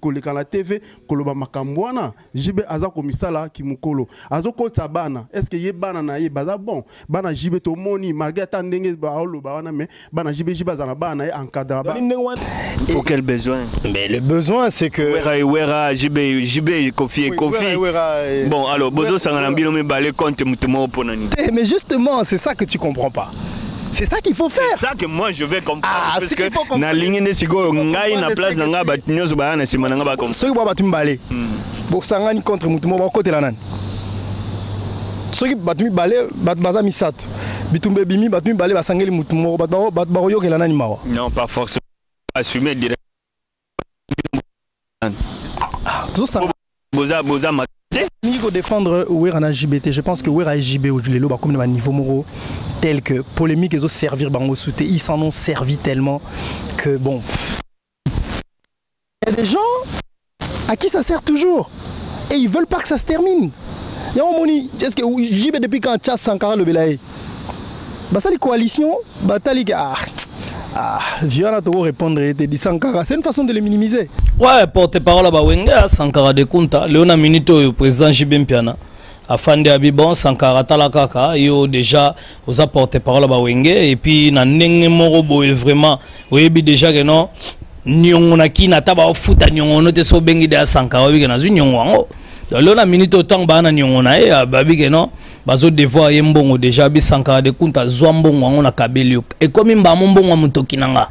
le la TV ko loba makambwana JB aza komisala ki mukolo azo ko tabana est-ce que ye bana na ye baza bon bana JB to moni malgré ta ndenge ba oloba wana mais bana JB azana bana ye encadra ba pour quel besoin? Mais le besoin c'est que Wera JB Koffi bon alors bozo sangana mbilo me balé compte mutumo ponani. Mais justement, c'est ça que tu comprends pas. C'est ça qu'il faut faire. C'est ça que moi je vais comprendre. Parce que na ligne de sigo ngai na place na nga batinyozo ba na sima na nga ba comme. Ceux qui ba batumbalé. Pour sangani contre mutumo ba côté la nan. Ceux qui batumi balé baza misato. Bitumbe bimi batumi balé ba sangeli mutumo ba royo ke la nan mawa. Non, pas forcément assumer direct. Tout ça. Boza il faut défendre Wera JBT. Je pense que Wera JB au Julelo comme un niveau moro tel que polémique et servir bango souté ils s'en ont servi tellement que bon il y a des gens à qui ça sert toujours et ils veulent pas que ça se termine. Il y a un moni est-ce que JB depuis quand Tchad Sankara le belaye bah ça les coalitions bah t'as les gars Viana te répondre te dit Sankara c'est une façon de les minimiser. Ouais, porte-parole à Bawenga, Sankara de Kunta, Léona Minito, le président JB Mpiana, Afande Abibon, Sankara Talakaka, yo déjà aux porte-parole à Bawenga, et puis na nenge morobo est vraiment, oui, déjà que non, nyongona ki na taba au futa nyongono te so bengi de Sankara, oui, que na zu nyongo. Léona Minito tant bana nyongona e, babi que non, bazo devoir yembongo déjà bi Sankara de Kunta zwambongo ngona kabelio, et comme imba mbongo mutokinanga.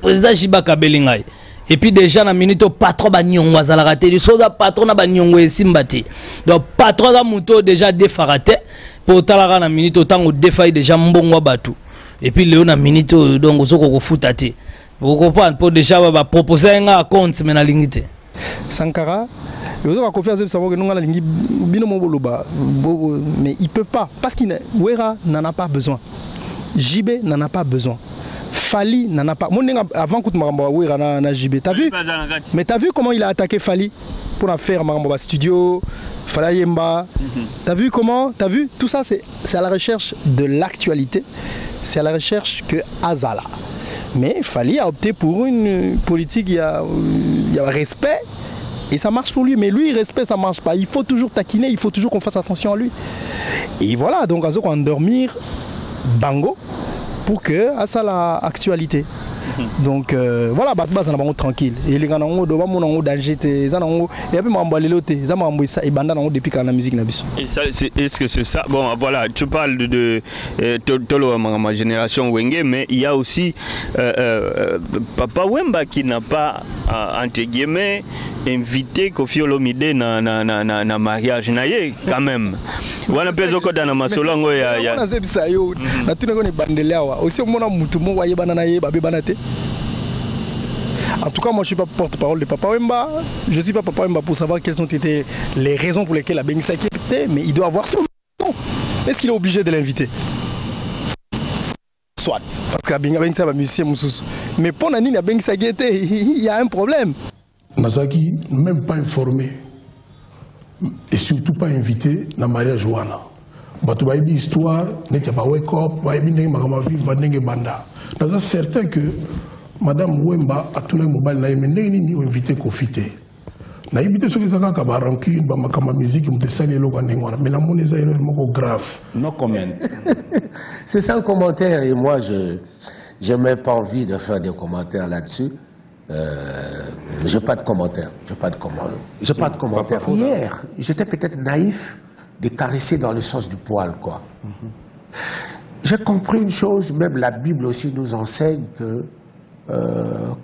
Président Shiba Kabelingai. Et puis déjà na minute patron ba nyongo za la raté du soza patron na ba nyongo esimbati. Donc patron da muto déjà défaraté pour talara na minute tango défaille déjà mbongo batu. Et puis léo na minute donc zoko ko futati. Vous comprenez pour déjà ba proposer un compte mais na lingité. Sankara mais ils ne peuvent pas. Parce que Wera n'en a pas besoin. JB n'en a pas besoin. Fali n'en a pas. Avant que Wera n'a JB, t'as vu? Mais t'as vu comment il a attaqué Fali pour faire Maramba Studio, Falayemba. T'as vu comment? T'as vu? Tout ça, c'est à la recherche de l'actualité. C'est à la recherche que Azala. Mais Fali a opté pour une politique, il y a respect. Et ça marche pour lui, mais lui, respect, ça marche pas. Il faut toujours taquiner, il faut toujours qu'on fasse attention à lui. Et voilà, donc on va endormir Bango pour que ça la actualité. Donc voilà, ça va tranquille. Et les gens ont danger, et la musique. Et ça, est-ce que c'est ça? Bon, voilà, tu parles de ma génération Wenge, mais il y a aussi Papa Wemba qui n'a pas, entre guillemets, invité Koffi Olomide na mariage naye quand même. Wana pezo ko dana masolongo ya na zebisa yo na tuneko ne bandelewa aussi mona mutu mo waye bana naye babe banate. En tout cas, moi je suis pas porte-parole de Papa Wemba. Je suis pas Papa Wemba pour savoir quelles ont été les raisons pour lesquelles la Bengisa était, mais il doit avoir son nom. Est-ce qu'il est obligé de l'inviter? Soit, parce que la Bengisa va musicien Moussous. Mais pour Nani la Bengisa il y a un problème. Nazaki, même pas informé et surtout pas invité dans le mariage Wana. Tu vas une histoire, tu vas wake up, tu vas une banda. C'est certain que Madame Wemba a tout le mobile, mais n'est invité Koffi. Na invité ceux qui sont à rancune, ma musique, me descendre mais la monnaie est grave. No comment. C'est ça le commentaire et moi je n'ai même pas envie de faire des commentaires là-dessus. Je n'ai pas de commentaire. Hier, j'étais peut-être naïf de caresser dans le sens du poil, quoi. J'ai compris une chose, même la Bible aussi nous enseigne que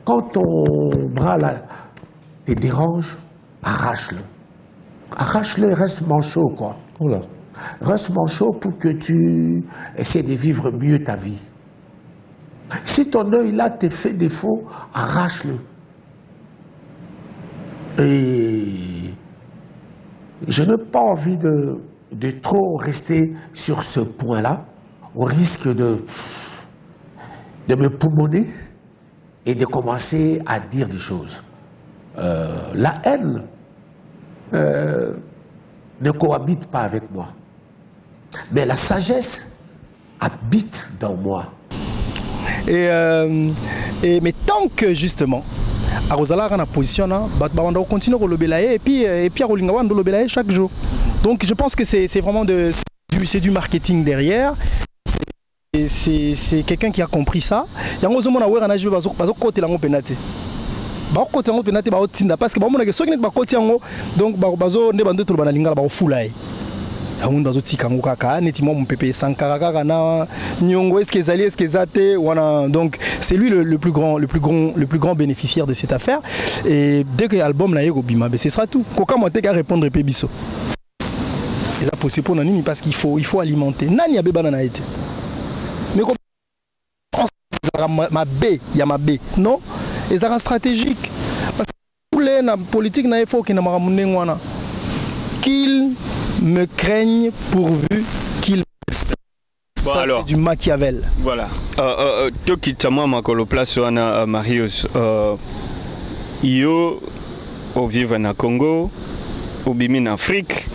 quand ton bras là te dérange, arrache-le. Arrache-le et reste manchot, quoi. Oula. Reste manchot pour que tu essaies de vivre mieux ta vie. Si ton œil là te fait défaut, arrache-le. Et je n'ai pas envie de trop rester sur ce point-là, au risque de me poumonner et de commencer à dire des choses. La haine ne cohabite pas avec moi. Mais la sagesse habite dans moi. Mais tant que justement, à Rosala a position, on continue à le et puis à Rolinga on le chaque jour. Donc je pense que c'est vraiment du marketing derrière. C'est quelqu'un qui a compris ça. Il y a un moment où on a joué côté la penalty. Côté la penalty parce que on a ceux qui n'ont pas côté donc bazo ne bande tout banalinga ba fulai. Aunda zotika ngukaka netimwa mpepe sankaraka na nyongo est-ce que zate wana donc c'est lui le plus grand bénéficiaire de cette affaire et dès que l'album na yego bima ce sera tout koka monte ka répondre pe biso et là possible pour nani parce qu'il faut alimenter nani abe bana na été mais comme ma B ya ma B non et ça rend stratégique parce que les na politique na il faut que na maramune wana qu'il me craignent pourvu qu'ils bon, ça c'est du Machiavel. Voilà. Tokitama makolo place wana Marius. Yo au vivre na Congo, au bimi en Afrique,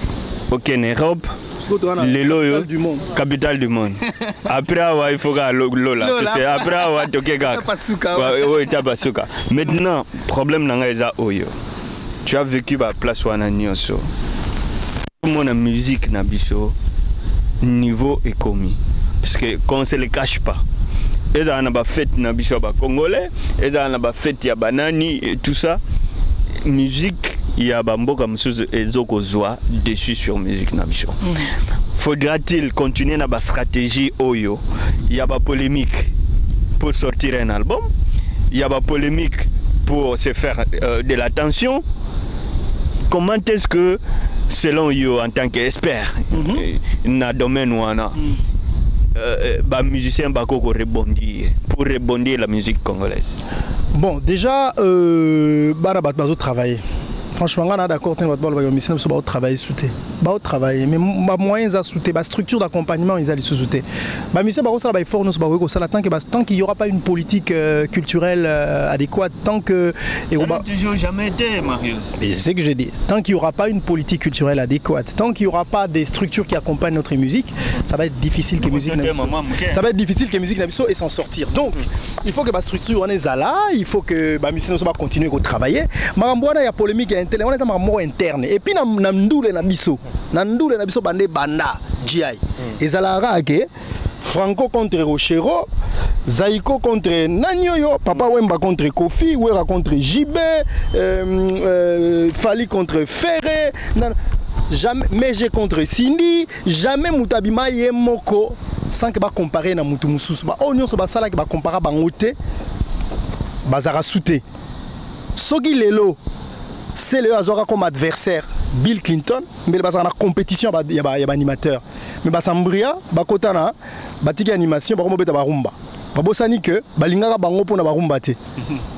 au Kenya Europe. Les loyaux, capitale du monde. Après, il faut que Lola. Après, maintenant, problème n'a oyo. Tu as vécu à place wana nyonso. Mon musique na biso niveau est commis parce que quand on se le cache pas et ça na ba fête na biso ba congolais et ça na ba fête ya banani et tout ça musique ya ba mboka msuzu ezoko zwa dessus sur musique na biso. Faudra-t-il continuer na ba stratégie oyo ya ba polémique pour sortir un album, il y a ba polémique pour se faire de l'attention. Comment est-ce que selon vous en tant qu'expert dans le domaine où on a musicien pour rebondir la musique congolaise? Bon, déjà, travailler. Franchement, on est d'accord, on va travailler sous thé. On va travailler, mais les moyens à sous thé, la structure d'accompagnement, ils allaient sous thé. Tant qu'il n'y aura pas une politique culturelle adéquate, tant que. Ça n'a toujours jamais été, Marius. C'est ce que j'ai dit. Tant qu'il n'y aura pas une politique culturelle adéquate, tant qu'il n'y aura pas des structures qui accompagnent notre musique, ça va être difficile que musique ça va être difficile que musique Nabiso et s'en sortir. Donc, il faut que la structure en est là, il faut que la musique va continuer à travailler. Marambouana, il y a polémique interne, on est dans mot interne. Et puis, Namdoule Nabiso, Bande Banda, GI. Et Zalara, Franco contre Rochero, Zaiko contre Nanyoyo, Papa Wemba contre Kofi, Wera contre JB, Fali contre Ferré, Meje contre Cindy, jamais Moutabima Yemoko, sans que va comparer na Moutumusus. Oh non, c'est ça qui va comparer Bangote, Bazara Souté. Sogi Lelo, c'est le Azora comme adversaire Bill Clinton, mais il y a une compétition, il y a un animateur. Mais Basambria, Bakotana, Batiki animation, Bakomobeta Barumba. Babosani que Balingara Bango pour Nabarumba.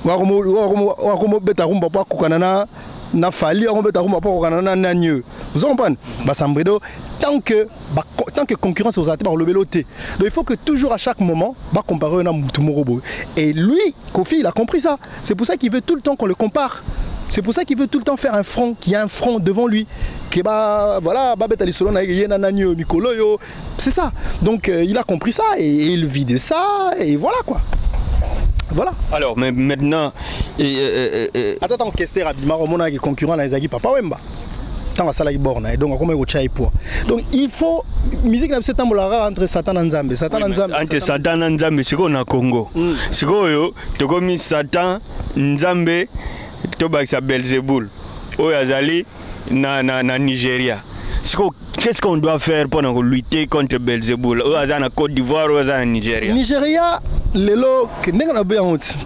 Wakomobeta Rumba pour Kukanana, Nafali, Wakomobeta Rumba pour Kukanana Nanyeux. Vous comprenez? Basambrido, tant que concurrence aux athées, le véloté. Donc il faut que toujours à chaque moment, comparer un Moutoumorobo. Et lui, Kofi, il a compris ça. C'est pour ça qu'il veut tout le temps qu'on le compare. C'est pour ça qu'il veut tout le temps faire un front, qu'il y a un front devant lui. C'est ça. Donc il a compris ça et il vit de ça et voilà quoi. Voilà. Alors mais maintenant... Attends, Kester Abima, on a des concurrents dans les Agui Papa Wemba. Donc il faut musique na c'est entre Satan et Nzambe. Entre Satan et Nzambe, c'est qu'on a Congo. C'est qu'on a Satan, Nzambe, Tobaksa Belzeboul. Oyazali na Nigeria. Qu'est-ce qu'on doit faire pour lutter contre Belzeboul? Oyazana Côte d'Ivoire, Oyazana Nigeria. Nigeria,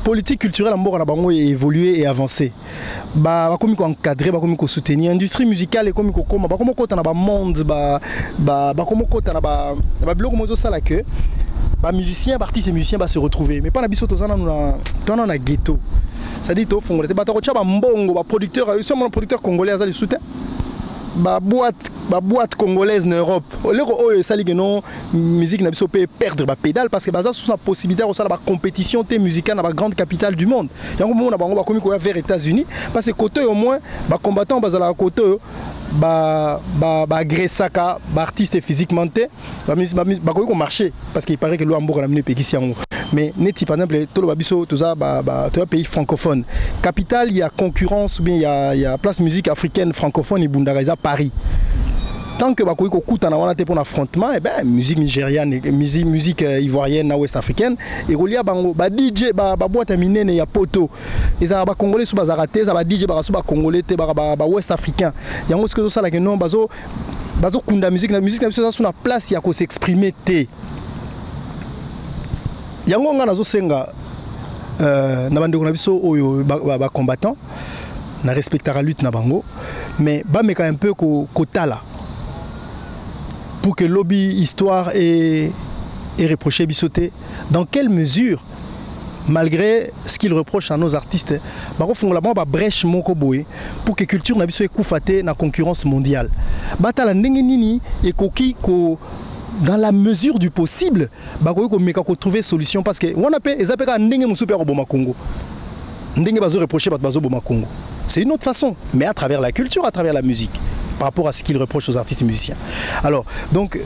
politique culturelle en évolué et avancé. Bah comme encadrer, bah comme soutenir l'industrie musicale et comme bah comme côté na ba monde bah comme côté na ba blog mozo ça là que bah musiciens, artistes et musiciens va se retrouver. Mais pas na biso tozana dans na ghetto. Ça dit au fond bah to ba mbongo ba producteur, c'est mon producteur congolais azali soutien. Ba boîte congolaise en Europe. Le ça dit que non musique na biso peut perdre ba pédale parce que bah ça sous la possibilité de la compétition musicale dans la grande capitale du monde. Yango mo na bango ba komi ko vers États-Unis parce que côté au moins ba combattant bazala côté ba agressaka ba artiste physiquement ba ko marcher parce qu'il paraît que lo amboka na mine pekisi yango. Mais neti par exemple tout le babiso tout ça tout pays francophone. Capitale il y a concurrence ou bien il y a place musique africaine francophone et Bundagaza Paris. Tant que bakoui ko kutana wana te pour l'affrontement et ben musique nigériane musique ivoirienne na ouest africaine et rolia bango ba DJ ba boîte à minene ya poto et ça ba congolais sous bazarate ça ba DJ ba ba congolais te ba ouest africain yango ce que ça la que non bazo kunda musique na ça sur la place ya ko s'exprimer te yango nga nazo senga na bandeko na biso oyo ba combattant na respectera lutte na bango mais ba meka un peu ko tala pour que lobby histoire et reproché Bissoté, dans quelle mesure, malgré ce qu'il reproche à nos artistes, bah brèche mokoboé pour que culture n'a pas koufaté na concurrence mondiale. Batala nini et koki ko dans la mesure du possible, bah ko meka ko trouver solution parce que on appelle les appels ndenge musupe ko boma Congo. Ndenge bazo reprocher bazo boma Congo. C'est une autre façon, mais à travers la culture, à travers la musique. Par rapport à ce qu'il reproche aux artistes et musiciens. Alors, donc,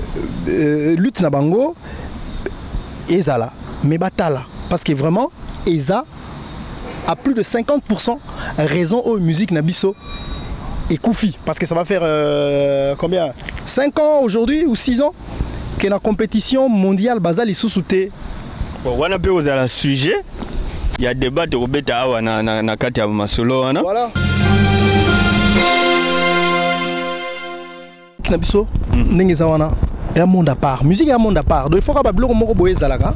lutte Nabango, Ezala, mais Batala, parce que vraiment, Eza a plus de 50% raison aux musiques Nabiso et Koufi, parce que ça va faire combien 5 ans aujourd'hui ou 6 ans que la compétition mondiale Bazali sous-souté. Bon, on a pu aux sujet, il y a débat de Robeta Awa na Katia Masolo. Voilà. Nabiso, Nengezawana, est un monde à part. Musique est un monde à part. Donc il faut que Bablo Moko Boé Zalaga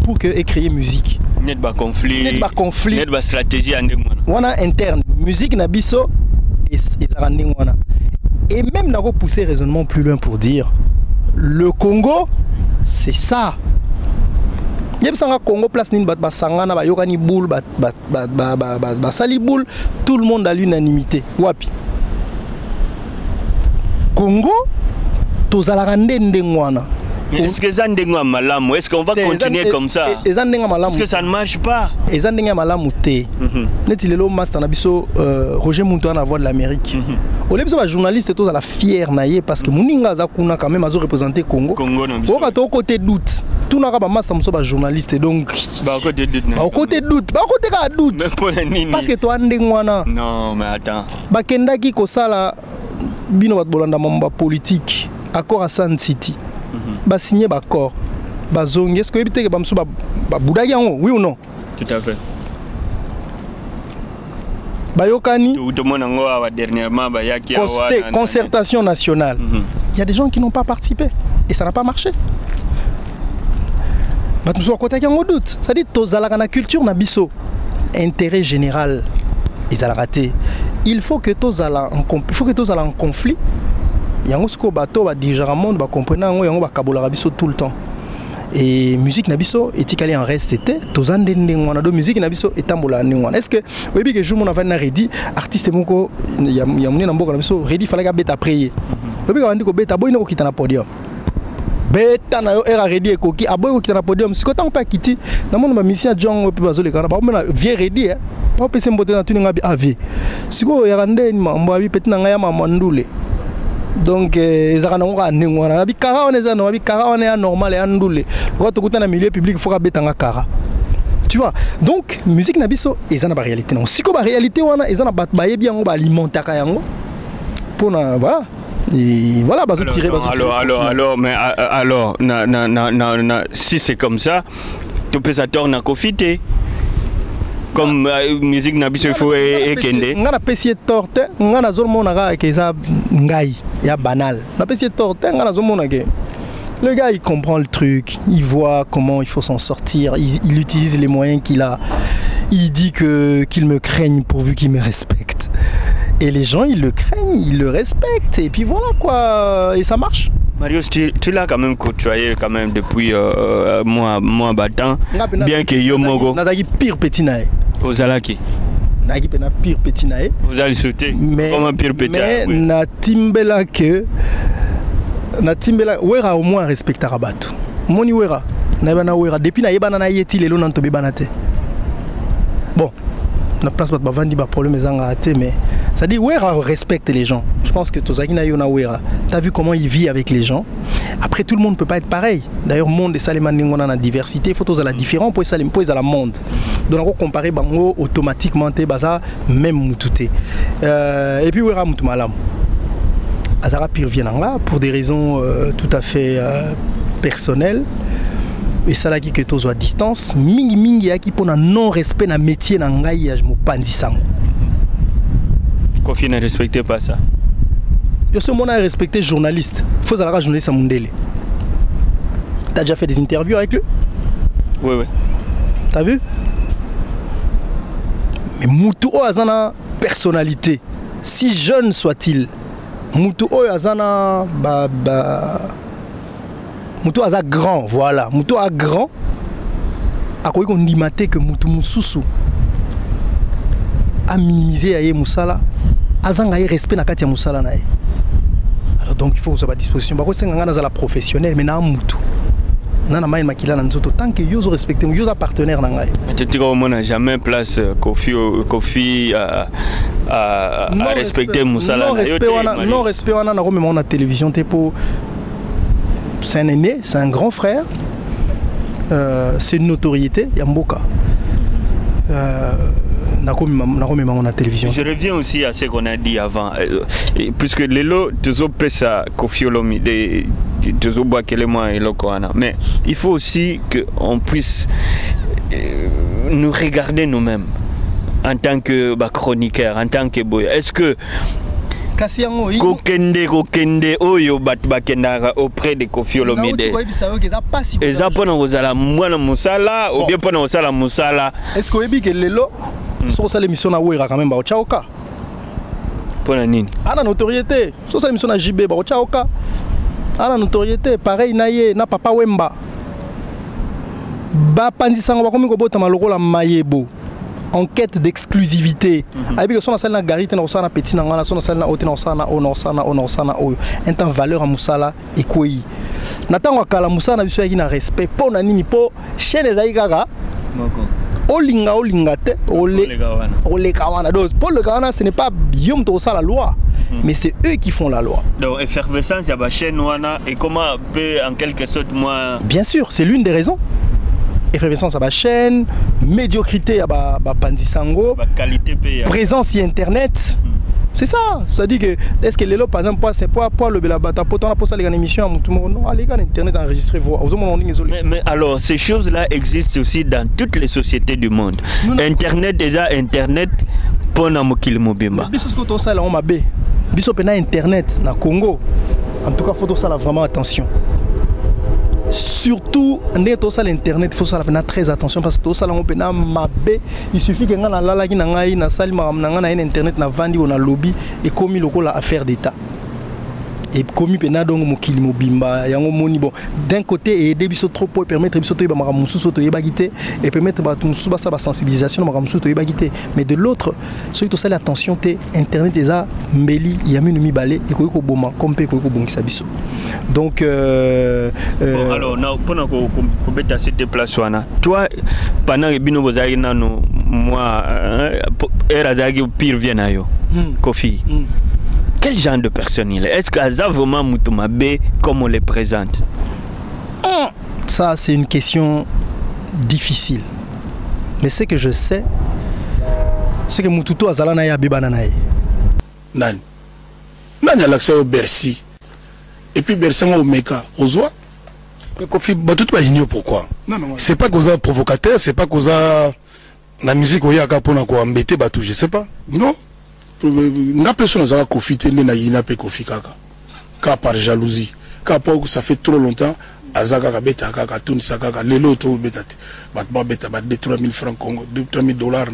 pour créer musique. Net ba conflit. Net ba stratégie on a interne. Musique Nabiso et Zarandingwana. Et même n'a pas poussé raisonnement plus loin pour dire le Congo, c'est ça. Yebsanga Congo place nin bat basangana ba yokani boule ba sali boule, tout le monde à l'unanimité. Wapi. Congo tozalaka ndengwana. Est-ce que ça ndengwa malamu? Est-ce qu'on va continuer comme ça? Est-ce que ça ne marche pas? Ezandengwa malamu te. Neti lelo master na biso Roger Mountou na voix de l'Amérique. Au lieu de journaliste tous à la fière naie parce que Mouninga Zakuna quand même a représenté Congo. Congo non. Au côté doute. Tout n'a pas master muso journaliste donc. Bah au côté doute. Au côté doute. Bah au côté ka doute. Parce que toi ndengwana. Non mais attends. Ba kendaki ko sala bino bat bolanda mamba politique accord à Sun City. Ba signé ba accord. Ba zongi est-ce que ebite ke ba muso ba budaki yango oui ou non? Tout à fait. Bayokani, dernièrement, concertation nationale. Il y a des gens qui n'ont pas participé et ça n'a pas marché. C'est-à-dire que la culture n'a biso intérêt général ils ont raté. Il faut que tous allent en conflit. Il y a un bateau va dire monde va comprendre yango va kabola biso tout le temps. Et musique nabiso etikali en reste était tozande ndengwana do musique nabiso etambola ndengwana. Est-ce que oui que jour mon avant na ready artiste moko ya muni na mboka nabiso ready fallait ka beta prier. Oui que andiko beta boy no kita na podium. Beta na yo era ready ekoki aboy ko kita na podium siko tango pa kiti na mona ba mission John pe bazole kana ba mona vie ready hein. Pas pese mbote na tuninga bi avi. Siko ya rande ni mambo abi petina ngaya mamandule. Donc ils ont un kara on est kara on est normal et andoulé quand tu dans le milieu public il faut betanga kara tu vois donc musique nabiso ils ont la réalité non si comme réalité on a ils ont ba bien on va alimenter kayango pour voilà et voilà bah tirer alors mais alors si c'est comme ça tu peux ça tourner à profiter comme musique nabiso il faut ekende ngana pesier torte ngana zone monaka ke ça ngai ya banal na pesier torte ngana zone monaka le gars il comprend le truc il voit comment il faut s'en sortir il utilise les moyens qu'il a il dit que qu'il me craigne pourvu qu'il me respecte et les gens ils le craignent ils le respectent et puis voilà quoi et ça marche. Marius, tu l'as quand même côtoyé quand même depuis moi battant bien que Yomogo nazaki pire petit nae Ozalaki nagi pena pire petit nae vous allez sauter comment pire petit mais na timbela wera au moins respecter Rabatou moni wera na bana wera depuis na yebana na yeti lelo na tobe banate bon na place ba vandi ba problème ezanga até mais ça dit wera respecte les gens. Je pense que Tozaki na yona wera. Tu as vu comment il vit avec les gens. Après tout le monde ne peut pas être pareil. D'ailleurs monde et Saleman on a la diversité, il faut tous la différent pour Salim pour la monde. Donc on comparer bango automatiquement te baza même mutute. Et puis wera mutu malam. Azara pire vient là pour des raisons tout à fait personnelles. Et ça là qui que tous à distance, mingi yaki pour un non respect na métier na ngai ya mo pandisango. Kofi ne respectait pas ça. Je suis mon respecté journaliste. Il faut savoir journaliste à Mundele. Tu as déjà fait des interviews avec lui? Oui. T'as vu? Mais Moutou Azana personnalité. Si jeune soit-il, Moutou Azana Moutou Azana grand, voilà. Moutou a grand. A quoi qu'on dit maté que Moutou Moussoussou a minimisé Aye Moussala. Azanga y respect na katia musala na. Alors donc il faut que à disposition. Bako senga na za la professionnel mais na mutu. Na main makila na nzoto tant que yo respecter yo za partenaire na ngai. Tu dis qu'on n'a jamais place Kofi à respecter musala. Non respect wana na ko même na télévision te pour c'est un aîné, c'est un grand frère. C'est une notoriété Yamboka. Je reviens aussi à ce qu'on a dit avant, puisque les lots, tu peux ça, Kofiolomi, tu peux boire quel mois et mais il faut aussi qu'on puisse nous regarder nous-mêmes en tant que chroniqueur, en tant que boy. Est-ce que Kokende oyo bakenda auprès de Kofiolomi eza pona kozala mwana musala ou bien pona kozala musala est-ce que oyebi que lelo so ça l'émission na wera quand même ba ochaoka pona nini ana notoriété so ça l'émission na JB ba ochaoka ana notoriété pareil na ye na papa Wemba ba pandisango ba komi ko bota maloko la mayebo en quête d'exclusivité. Avec son salle na garite na osana petit na ngana son salle na ote na osana ona oyo. Un temps valeur à musala ekoi. Natango kala musala biso yaki na respect po na nini po chaîne ezai kaka. Moko. Olinga te ole kawana. Donc pour le kawana ce n'est pas biom to ça la loi. Mais c'est eux qui font la loi. Donc effervescence ya ba chaîne wana et comment peut en quelque sorte moi. Bien sûr, c'est l'une des raisons. Effervescence à ma chaîne, médiocrité à ma pandisango, présence sur internet. C'est ça. Ça dit que est-ce que les lots par exemple c'est pas le belabata pour ton poste les émissions tout le monde non allez internet enregistrer voix. Mais alors ces choses-là existent aussi dans toutes les sociétés du monde. Internet déjà internet pour na mokili mobimba. Biso ce que to ça là on m'a bé. Biso pena internet na Congo. En tout cas faut to ça là vraiment attention. Surtout, l'internet, il faut faire très attention parce que tout ça, il suffit que internet na vandi on a lobby et commis local à affaire d'État. Et commis pena donc mokili mobimba yango moni bon d'un côté aider biso trop pour permettre biso to ba musu soto yebagité et permettre ba musu ba sa sensibilisation ba musu to yebagité mais de l'autre ceux qui ont l'attention té internet eza mbeli yami no mibale et ko boma comme pe ko bongisa biso. Donc bon, alors pendant que beta cette place wana toi pendant que bino bozali nano moi era zagi pire vient ayo Kofi. Quel genre de personne il est? Est-ce qu'Aza vraiment Moutoumabé comme on les présente? Ça c'est une question difficile. Mais ce que je sais, c'est que Moutoutou Azala na ya bibana na ye. Nan a l'accès au Bercy. Et puis Bercy au Meka, aux oies. Mais Kofi, tout pas ignorer pourquoi. C'est pas cause provocateur, c'est pas cause la musique où il y a capona quoi embêter batou, je sais pas. Non. N'a personne n'a profité na yina pe Kofi kaka. Car par jalousie. Car ça fait trop longtemps azaka ka beta kaka tuni sakaka lelo to beta bat ba beta bat de 3000 francs Congo, de 3000 dollars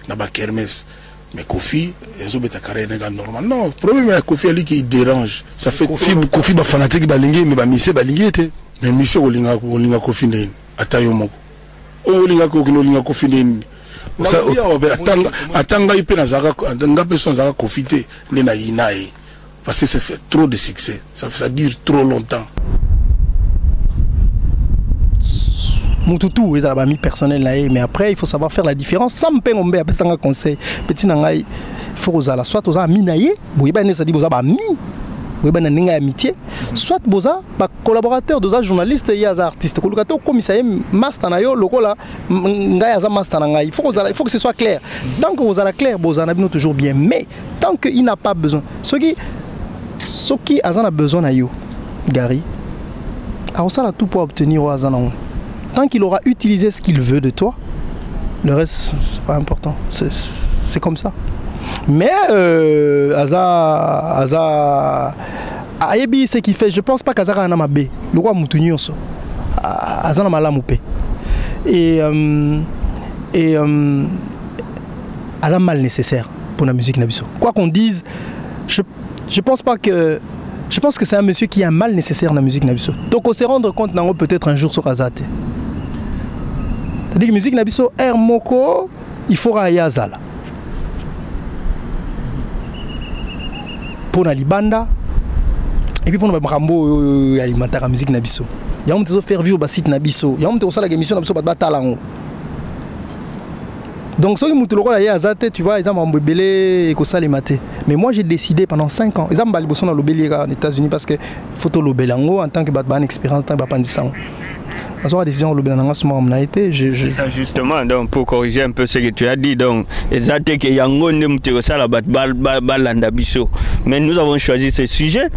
na ba kermesse. Mais Kofi ezo beta carré nega normal. Non, problème avec Kofi ali qui dérange. Ça fait Kofi ba fanatique ba lingi mais ba mise ba lingi était. Mais mise olinga Kofi ndeni atayo moko. Olinga Kofi ndeni. Atanga ipe na zaka nga personne zaka profiter ne na inae parce que ça fait trop de succès, ça dure trop longtemps. Moutoutou est à mi personnel là mais après il faut savoir faire la différence sans me payer on appelle ça un conseil petit nangai faut aux ala soit aux ami naie boyeba ne ça dit boza ba mi boyeba na ninga amitié soit boza ba collaborateur doza journaliste et ya artiste kolukato commissaire master na yo lokola ngai za master na ngai il faut que ce soit clair donc vous ala clair boza na bino toujours bien mais tant que il n'a pas besoin ce qui a besoin na yo Gary a ça tout pour obtenir au azana. Tant qu'il aura utilisé ce qu'il veut de toi, le reste, c'est pas important. C'est comme ça. Mais Ayebi, ce qu'il fait, je pense pas qu'Azara a un bé. Le roi Moutounioso. Azana Malamoupe. Et Azana mal nécessaire pour la musique Nabiso. Quoi qu'on dise, je pense pas que. Je pense que c'est un monsieur qui a un mal nécessaire dans la musique Nabiso. Donc on se rendre compte peut-être un jour sur Azate. C'est-à-dire que la musique Nabiso, Moko, il faut Ayazala. Pour la Libanda, et puis pour le Marambo, alimentaire la musique Nabiso. Il y a un peu de faire vivre le site Nabiso. Il y a un peu de faire la émission Nabiso, donc, si tu as tu vois, ils ont belé et ça les maté. Mais moi, j'ai décidé pendant 5 ans. Ils ont balé dans le États-Unis parce que photo le belango en tant que batban expérience en tant que pandisang. Dans la décision le belango a été. C'est ça justement. Donc pour corriger un peu ce que tu as dit, donc exactement que yango ne mutero ça la balanda biso. Mais nous avons choisi ce sujet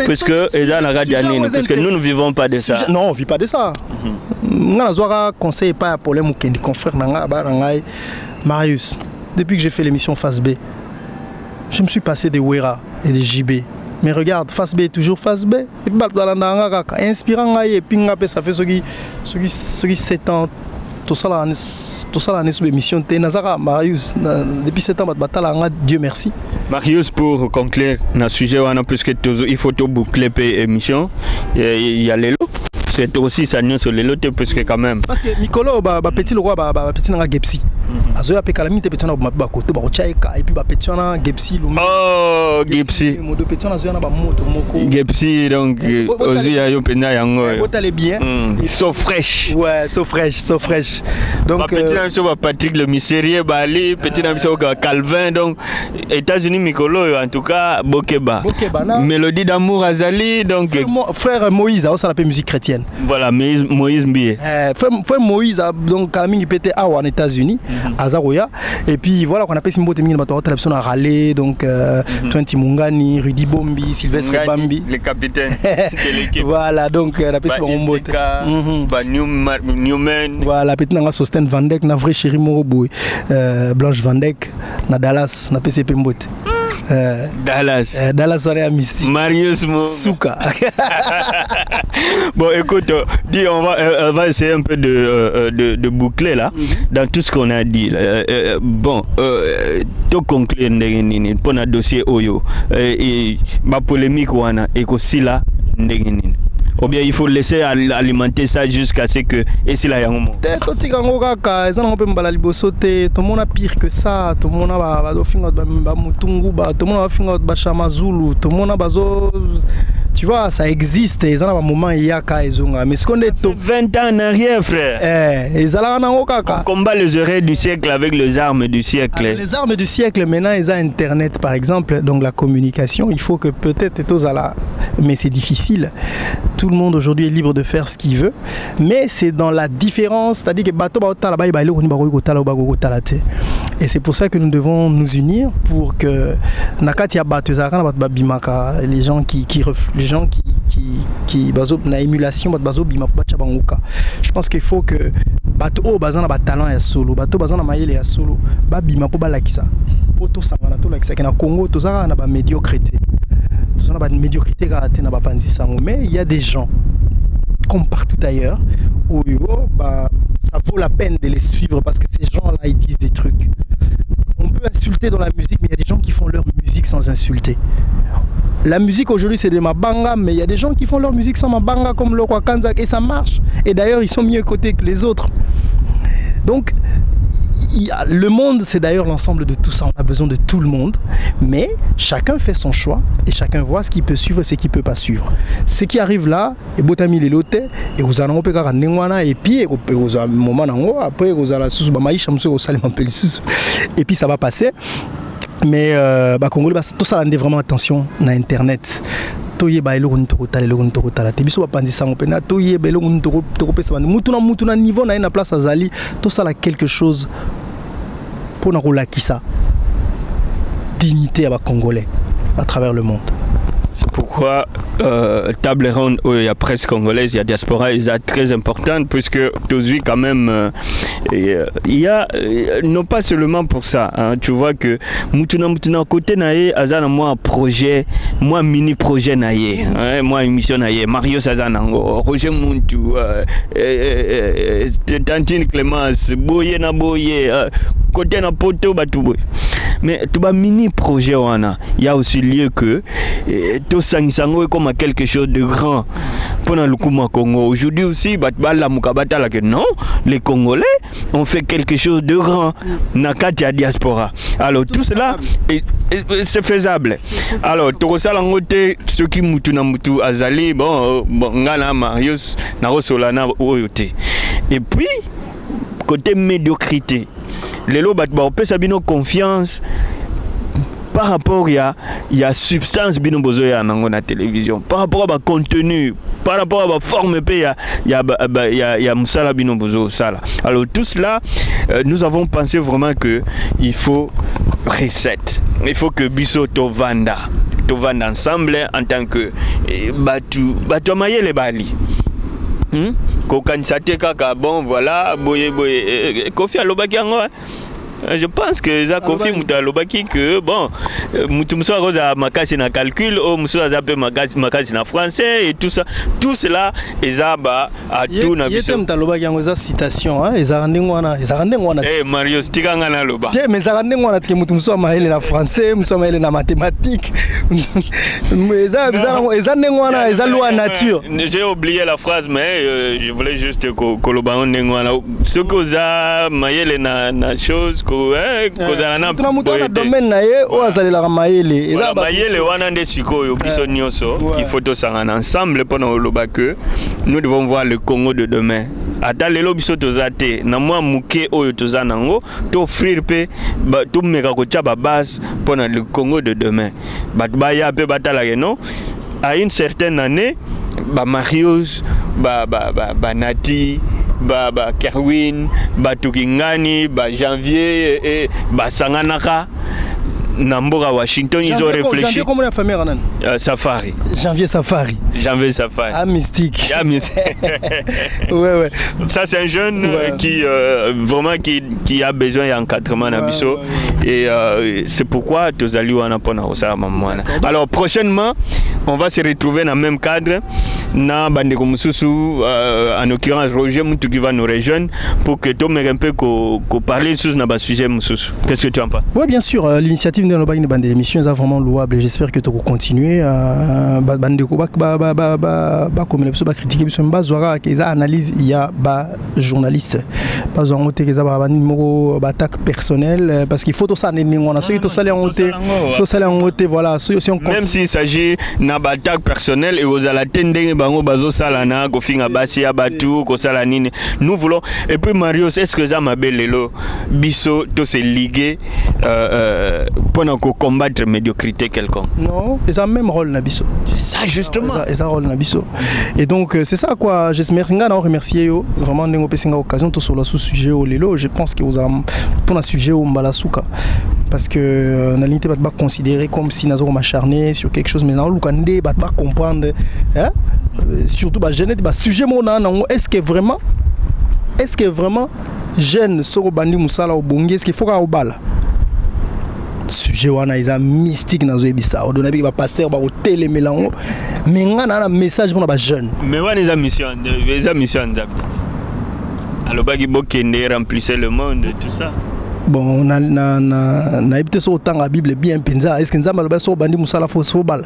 parce que parce que nous ne vivons pas de ça. Non, on vit pas de ça. Nga nazwaka conseil pas problème ou kendi confrère nanga ba ngai Marius. Depuis que j'ai fait l'émission Face B, je me suis passé des Wera et des JB. Mais regarde, Face B est toujours Face B. Et puis inspirant et puis ça fait ce qui 7 ans. Tout ça l'année sous l'émission Nazara Marius. Depuis 7 ans, Dieu merci. Marius, pour conclure, dans le sujet, puisque il faut tout boucler l'émission, il y a les lots. c'est aussi ça nous sur les lots parce que quand même parce que Mikolo petit le roi petit na Gepsi azoya pe calamité petit na ba koto ba chaika et puis ba petit na Gepsi lu oh Gepsi modo petit na zoya na ba moto moko Gepsi donc ozuya yo pena yango botale bien so fresh ouais so fresh donc petit na so ba Patrick le Misérieux Bali petit na so Calvin donc États-Unis Mikolo en tout cas Bokeba Mélodie d'amour Azali donc frère Moïse ça l'appelle musique chrétienne voilà Moïse Mbié frère Moïse donc Kalaming pété en États-Unis Azaroya et puis voilà qu'on appelle Simbote Mingi bato la personne à râler donc Twenty Mungani Rudy Bombi Sylvestre Bambi le capitaine de l'équipe voilà donc la personne Simbote Newman voilà petit nanga Sosten Van Dijk na vrai chéri Moroboy Blanche Van Dijk na Dallas na PCP Mbote Dallas soirée à Mystique Marius Souka. Bon écoute, dis on va essayer un peu de boucler là dans tout ce qu'on a dit. Bon, tout conclure pour notre dossier Oyo et ma polémique wana et aussi là ou bien il faut laisser alimenter ça jusqu'à ce que et si là y a un moment tout le monde a pire que ça, tout le monde a mutungu, tout le monde a fingot bashamazulu, tout le monde a bazo, tu vois, ça existe. Ils ont un moment il y a mais ce qu'on est 20 ans en arrière, frère. On combat les oreilles du siècle avec les armes du siècle. Les armes du siècle, maintenant ils ont Internet par exemple, donc la communication. Il faut que peut-être mais c'est difficile. Tout le monde aujourd'hui est libre de faire ce qu'il veut, mais c'est dans la différence, c'est-à-dire que et c'est pour ça que nous devons nous unir pour que les gens qui na émulation je pense qu'il faut que bato bazana ba talent ya solo bato bazana mayele ya solo ba bima po balakisa po to sangana to lakisa na Congo to zaka na ba médiocrité to zana ba médiocrité ka te na ba panzi sango mais il y a des gens comme partout ailleurs où ça vaut la peine de les suivre parce que ces gens là ils disent des trucs. On peut insulter dans la musique mais il y a des gens qui font leur musique sans insulter. La musique aujourd'hui c'est de mabanga, mais il y a des gens qui font leur musique sans mabanga comme Lokwa Kanzak et ça marche. Et d'ailleurs ils sont mieux cotés que les autres. Donc le monde c'est d'ailleurs l'ensemble de tout ça. On a besoin de tout le monde, mais chacun fait son choix et chacun voit ce qu'il peut suivre et ce qu'il peut pas suivre. Ce qui arrive là, et botami les lotes et vous allez repérer nengwana et puis vous avez un moment après vous allez sous maïcha monsieur au salement et puis ça va passer. Mais Congolais tout ça rend vraiment attention à internet. Toye ba elo ntoko tala te biso ba pandisa ngopena toye ba elo ntoko pesa mutuna niveau na place azali tout ça là quelque chose pour na rolakisa dignité à ba Congolais à travers le monde. C'est pourquoi table ronde où il y a presse congolaise, il y a diaspora, ils sont très importante puisque aujourd'hui quand même il y a non pas seulement pour ça, hein, tu vois que mutuna côté naie azana moi projet, moi mini projet naie, hein, moi émission naie, Mario Sazanango, Roger Muntu, Tantine Clémence, Boye na Boye, côté na poto batouboy. Mais tout bas mini projet wana, il y a aussi lieu que tout sangisango est comme quelque chose de grand pour le Congo. Aujourd'hui aussi, non, les Congolais ont fait quelque chose de grand dans diaspora. Alors tout cela c'est faisable. Alors tout ça ceux qui mutu azali bon ngana Marius na Rosolana oyote. Et puis côté médiocrité, les lots on peut s'abino confiance. Par rapport à la substance bino bozo ya nango na télévision, par rapport à contenu, par rapport à la forme il y a musala bino bozo sala. Alors tout cela nous avons pensé vraiment que il faut reset. Il faut que biso to vanda ensemble en tant que batu maye les bali. Ko kanisate kaka bon voilà boye Kofi alobaki yango Je pense que ça confirme que bon, Moutoumso a makasi na calcul, Mousso a zappé makasi na français et tout ça. Tout cela, Ezaba a tout na biso. Citation, hein, Ezarandengwana. Eh, Mario, stikanga na loba. Mais Ezarandengwana, Moutoumso a maël na français, Mousso a maël na mathématiques. Ezarandengwana, Ezalua nature. J'ai oublié la phrase, mais je voulais juste que l'obanon n'engwana. Ce que vous avez maël na chose. domaine na ye o azalela maele eza maele wana nde sikoyo biso nyonso il faut tosangana ensemble pendant loba que nous devons voir le Congo de demain. Ata lelo biso tozate na mwa muke oyo tozanango to offrir pe to meka ko tchaba base pendant le Congo de demain. Bat ba ya pe batala no à une certaine année ba Marius ba Nati ba Kerwin, ba Tukingani, ba Janvier et ba Sanganaka. Namboga Washington, ils ont réfléchi. Janvier, comment la famille Ranan? Safari. Janvier Safari. Janvier Safari. Ah, mystique. Ah, mystique. Ouais. Ça, c'est un jeune qui vraiment qui a besoin d'encadrement dans Bisso. Et c'est pourquoi Tozali Wana Pona Rosa Mamouana. Alors, prochainement, on va se retrouver dans le même cadre. Na Bandeko Moussousou, en l'occurrence Roger Moutou qui va nous rejoindre pour que tu me un peu parler sur le sujet Moussoussou. Qu'est-ce que tu en penses? Oui, bien sûr. L'initiative de nos bandes d'émissions est vraiment louable. J'espère que tu vas continuer à critiquer. Ils analyse, il y a des journalistes. Pas en côté qu'ils ont numéro d'attaque personnelle parce qu'il faut tout ça. Même s'il s'agit d'une attaque personnelle et aux alatendeng bango bazo salana kofinga basi abatu ko salanine. Nous voulons et puis Mario, est-ce que ça m'appelle lelo biso to se liguer pendant qu'on combattre médiocrité quelconque? Non, ils ont le même rôle Nabiso. C'est ça justement. Ils ont rôle Nabiso. Et donc c'est ça quoi. J'espère que vous remercier vraiment de nous occasion tout sur le sujet au lelo. Je pense que vous avez pour un sujet au Mbalasuka parce que on a pas considérer comme si nous avons acharné sur quelque chose mais nous allons pas comprendre hein? Surtout bah jeune bah sujet mon est-ce que vraiment jeune soko bandi musala au bongi est-ce qu'il faut au bal sujet wana isa mystique nazo ebisa odona bi ba pasteur ba hôtel melango mais ngana un message pour ba jeune mais wana isa mission d'abit alors bagi bokende remplissait le monde tout ça. Bon na ebité so autant la Bible bien penza est-ce que nzamba loba so bandi musala fo bal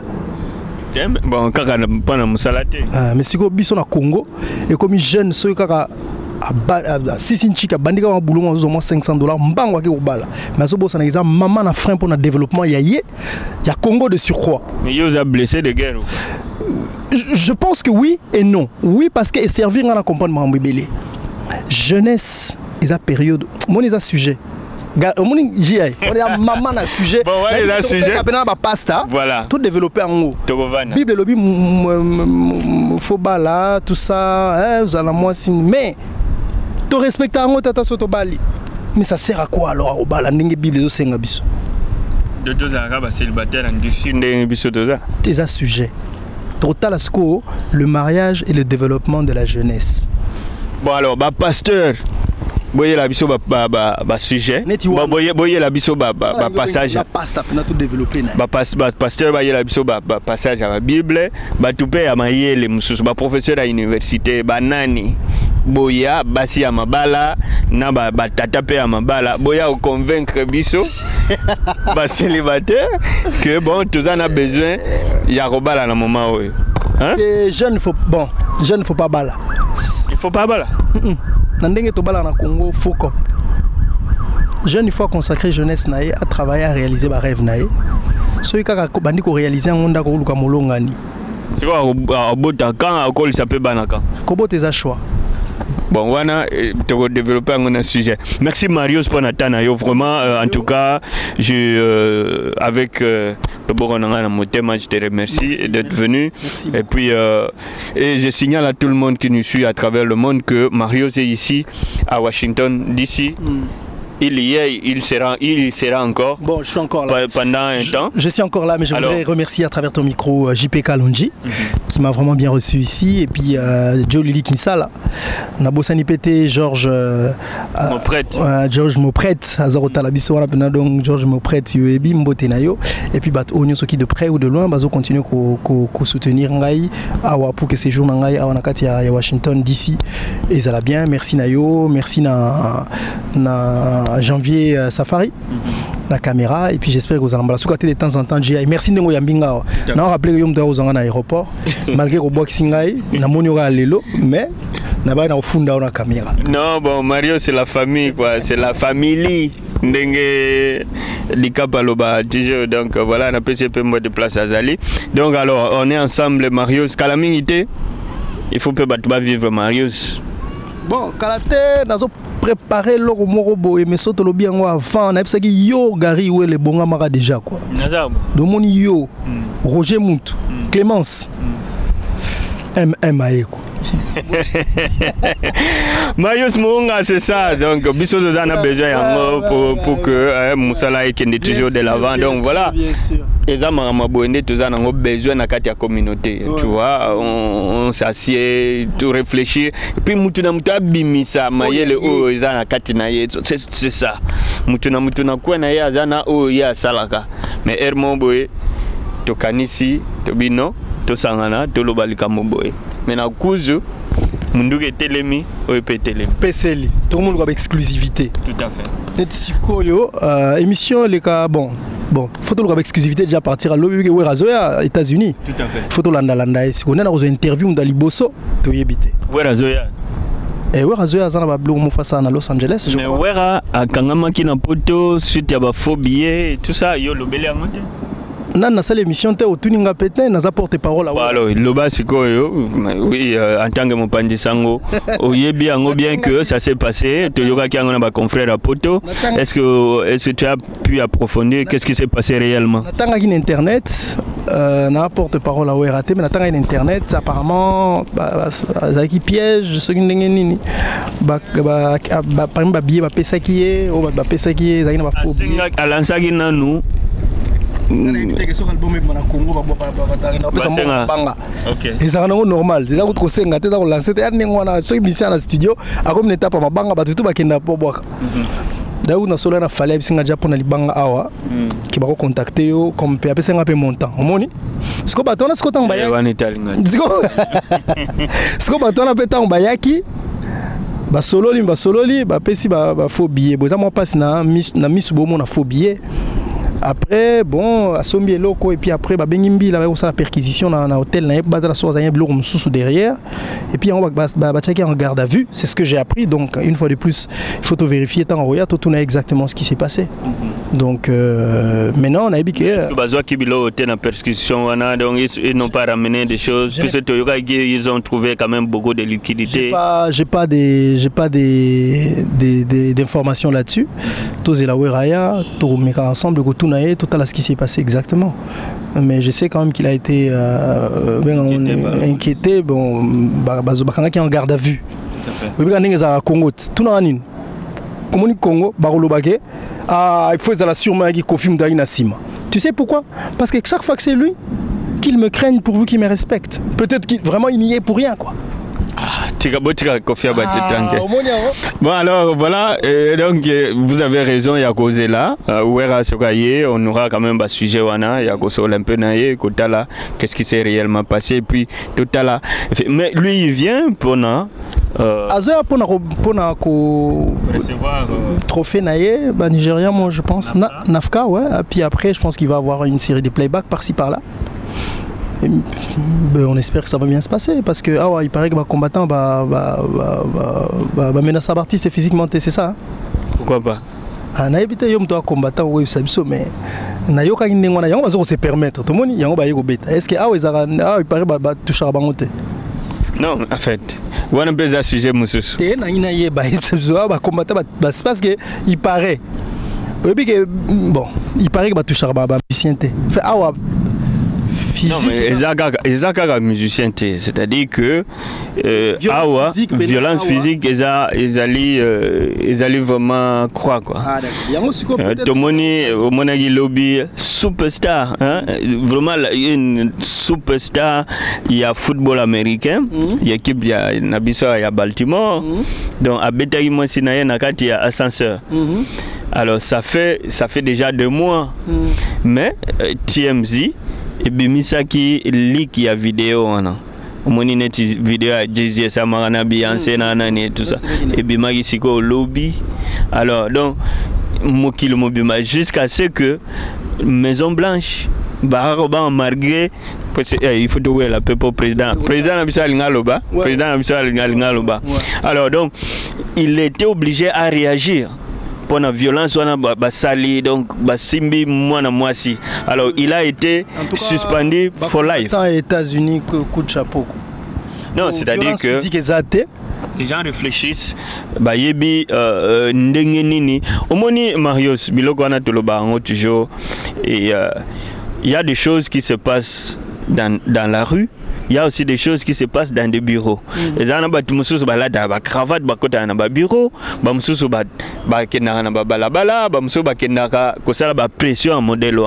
bon kaka pas na musala te mais siko biso na Congo et comme jeune so kaka si Chika bandika wa boulot au moins $500 mbango ke obala mais so bossa na exemple maman na frein pour le développement il y a Congo de surcroît mais ils ont blessé de guerre. Je pense que oui et non. Oui parce que servir à comprendre Mambébélé jeunesse ils a période mon ils a sujet on est à maman na sujet bon ouais là sujet pasta voilà tout développer en haut Bible lobby faut bala tout ça hein vous allez moi mais tu respectes en haut tata soto bali mais ça sert à quoi alors au bala ndenge Bible zo senga biso de deux arabes célibataires en dessus ndenge biso to ça tes sujet total à ce le mariage et le développement de la jeunesse. Bon alors bah pasteur boye la biso ba sujet boye la biso ba passage la pasta pour tout développer ba pasteur boye la biso ba passage à la Bible ba toupé à mayele mususu ba professeur à université ba nani boya basi ya mabala na ba tata pe ya mabala boya convaincre biso ba célibataire que bon tous en a besoin ya robala na moment oyo hein jeune faut pas bala il faut pas bala Nandenge to bala na Congo foko. Jeune il faut consacrer jeunesse naé à travailler à réaliser ba rêve naé. So ikaka bandi ko réaliser ngonda ko luka molongani. C'est quoi bota quand akol s'appelle banaka. Kobo tes choix. Bon, voilà, tu vas développer un sujet. Merci Marius pour Natanayo. Vraiment, en tout cas, avec le Boronanga Motema, je te remercie d'être venu. Merci. Et puis, et je signale à tout le monde qui nous suit à travers le monde que Marius est ici, à Washington, DC. Il y est, il sera encore. Bon, je suis encore là. Pendant un temps. Je suis encore là, mais je voudrais remercier à travers ton micro JP Kalonji, qui m'a vraiment bien reçu ici. Et puis Joe Lili Kinsala, Nabosani Pété, Georges Moprette, Azarota Labiso, donc Georges Moprette, Yoebi, Mbotenayo. Et puis Bat Onyo Soki de près ou de loin, Bazo continue à soutenir Ngai, pour que ces jours Ngai, à Washington, d'ici. Et ça va bien. Merci Nayo, merci na janvier Safari, la caméra, et puis j'espère que vous allez de temps en temps. Merci Nengo Yambinga. On a rappelé que vous avez un aéroport, malgré que vous avez Singai, on a lelo, mais on a un fond dans la caméra. Non, bon, Mario, c'est la famille, quoi, c'est la famille. Dengue Likapaloba, donc voilà, on a PCP mot de place à Zali. Donc alors, on est ensemble, Marius. Calamité, il faut pas vivre Marius. Bon, Kalate, nous avons préparé le morobo et mais surtout le bien avant. On a dit yo Gary ou les bonga mara déjà quoi. Donc yo Roger Mount, Clémence, MMAE quoi. Marius Mounga, c'est ça. Donc, Bissot en a besoin pour que Moussala ait toujours de l'avant. Donc voilà. Et ça, on a besoin de la communauté. Tu vois, on s'assied, tout réfléchir. Et puis, Moutuna Bimisa, Mayele O, Zana Katinaye, c'est ça. Moutuna Kouena Zana O, Ya Salaka. Mais Hermon Boy, Tokanisi, Tobino, Tosangana, Tolobalika Moboy. Maintenant, Kouzu, Munduge Telemi, OEP Telemi. PCL, tout le monde a exclusivité. Tout à fait. Et si Koyo, émission, les cas, bon, photo avec exclusivité déjà partir à l'OEP aux États-Unis. Tout à fait. Photo Landa, si on a une interview dans Liboso, tu y habité. Werazoya. Et Werazoya, ça n'a pas bleu, Mufasa à Los Angeles. Mais Wera, à Kangama qui n'a pas de suite, il y a phobie, tout ça, yo, le belé à monter. Dans la salle émission, tu as pété, nous apporté parole à alors, le bas, c'est quoi, oui, en tant que mon pandisango, bien que ça s'est passé, tu as un confrère à Poto. Est-ce que tu as pu approfondir qu'est-ce qui s'est passé réellement? Tant qu'il y a Internet, n'apporte parole à Weraté, mais tant qu'il y a Internet, apparemment, ça qui piège, ce qui n'est pas par exemple, billet, pesa qui est, ou pesa qui est, ça n'a pas faux. À l'ansagi nous. Et ça rend normal. C'est là où tu sais que tu as lancé une mission dans studio. Comme une étape à ma banque, tu vas te boire. D'ailleurs, on a solo na fallait singa Japon ali banga awa qui va contacter yo comme PAP singa pe montant. Omoni? Ce que batona ce que tang bayaki. Ce que batona pe tang bayaki. Ba solo li ba pesi ba faux billet. Boza moi passe na miss bomo na faux billet. Après, bon, à Sombi locaux et puis après, Bengimbi, là, on a la perquisition dans l'hôtel, là, il y a la source, il y a un bloc sous derrière. Et puis, on va checker en garde à vue. C'est ce que j'ai appris. Donc, une fois de plus, il faut vérifier tant en royaume, tout exactement ce qui s'est passé. Donc, maintenant, on a dit que. Est-ce que Bazoua Kibilo était en perquisition, donc ils n'ont pas ramené des choses, puisque ils ont trouvé quand même beaucoup de liquidités. J'ai pas d'informations là-dessus. Tous les Laweraya, tous les mecs ensemble, tout à ce qui s'est passé exactement. Mais je sais quand même qu'il a été inquiété. Bon, qui est en garde à vue. Tout à fait. Congo, tout le monde. Comme Congo, il faut la sûrement qui confirme dans Sima. Tu sais pourquoi? Parce que chaque fois que c'est lui, qu'il me craigne pourvu qu'il me respecte. Peut-être qu'il vraiment il n'y est pour rien quoi. Bon alors voilà, donc vous avez raison, il y a causé là, on aura quand même un sujet, il y a causé un peu là, qu'est-ce qui s'est réellement passé, puis tout à l'heure. Mais lui il vient pour recevoir trophée naïe, nigérien moi je pense, Nafka ouais, et puis après je pense qu'il va avoir une série de playbacks par-ci par-là. On espère que ça va bien se passer parce que il paraît que les combattants menacent l'artiste physiquement, c'est ça hein? Pourquoi pas? On a évité un combattant mais on va se permettre tout le monde est-ce que il paraît que toucher à bangote? Non, en fait, on a un peu de sujet monsieur. Parce que il paraît bon, il paraît que toucher à bangote. physique. Non, mais Ezaka musicien, c'est-à-dire que violence physique, ils allaient vraiment croire quoi. Ah d'accord. Tomoni, Monagi Lobby, superstar, hein? Vraiment une superstar. Il y a football américain, il y a équipe, il y a Nabissa, il y a Baltimore. Donc à Betaï Monsinaye Nakati, il y a ascenseur. Alors ça fait déjà 2 mois. Mais TMZ et Bimisaki leak il y a vidéo on moni vidéo à Jay-Z Samarana Beyoncé nanani tout ça et Bimagi siko au lobby. Alors donc Mokilo Mobima jusqu'à ce que Maison Blanche Barack Obama malgré il faut trouver la peuple président Nabissa Ngaloba président Nabissa Ngaloba. Alors donc il était obligé à réagir pour la violence on a sali donc simbi mwana mwasi. Alors il a été suspendu for life. Aux États-Unis coup de chapeau. Non, c'est-à-dire que les gens réfléchissent yebi ndenge nini omoni Marius biloko wana toloba toujours et il y a des choses qui se passent dans la rue. Il y a aussi des choses qui se passent dans des bureaux. Les gens qui ont cravate, bureau, pression modèle.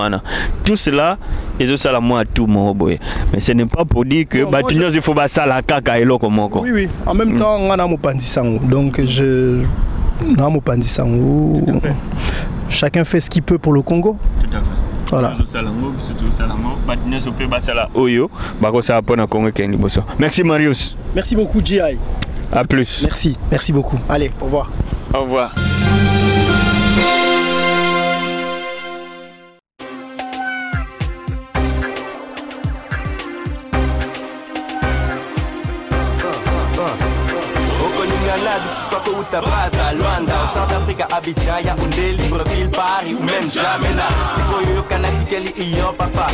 Tout cela, ils ont moi tout mon boy. Mais ce n'est pas pour dire que il faut ça la caca et l'eau. Oui, oui. En même temps, on a mon pandisango. Donc je non mon pandisango. Chacun fait ce qu'il peut pour le Congo. Tout à fait. Voilà. Merci Marius. Merci beaucoup G.I. A plus. Merci beaucoup. Allez, au revoir. Au revoir. Luanda, South Africa, Abidjan, Yaoundé, Libreville, Paris ou même Jamena. C'est quoi yo kanati keli iyo papa.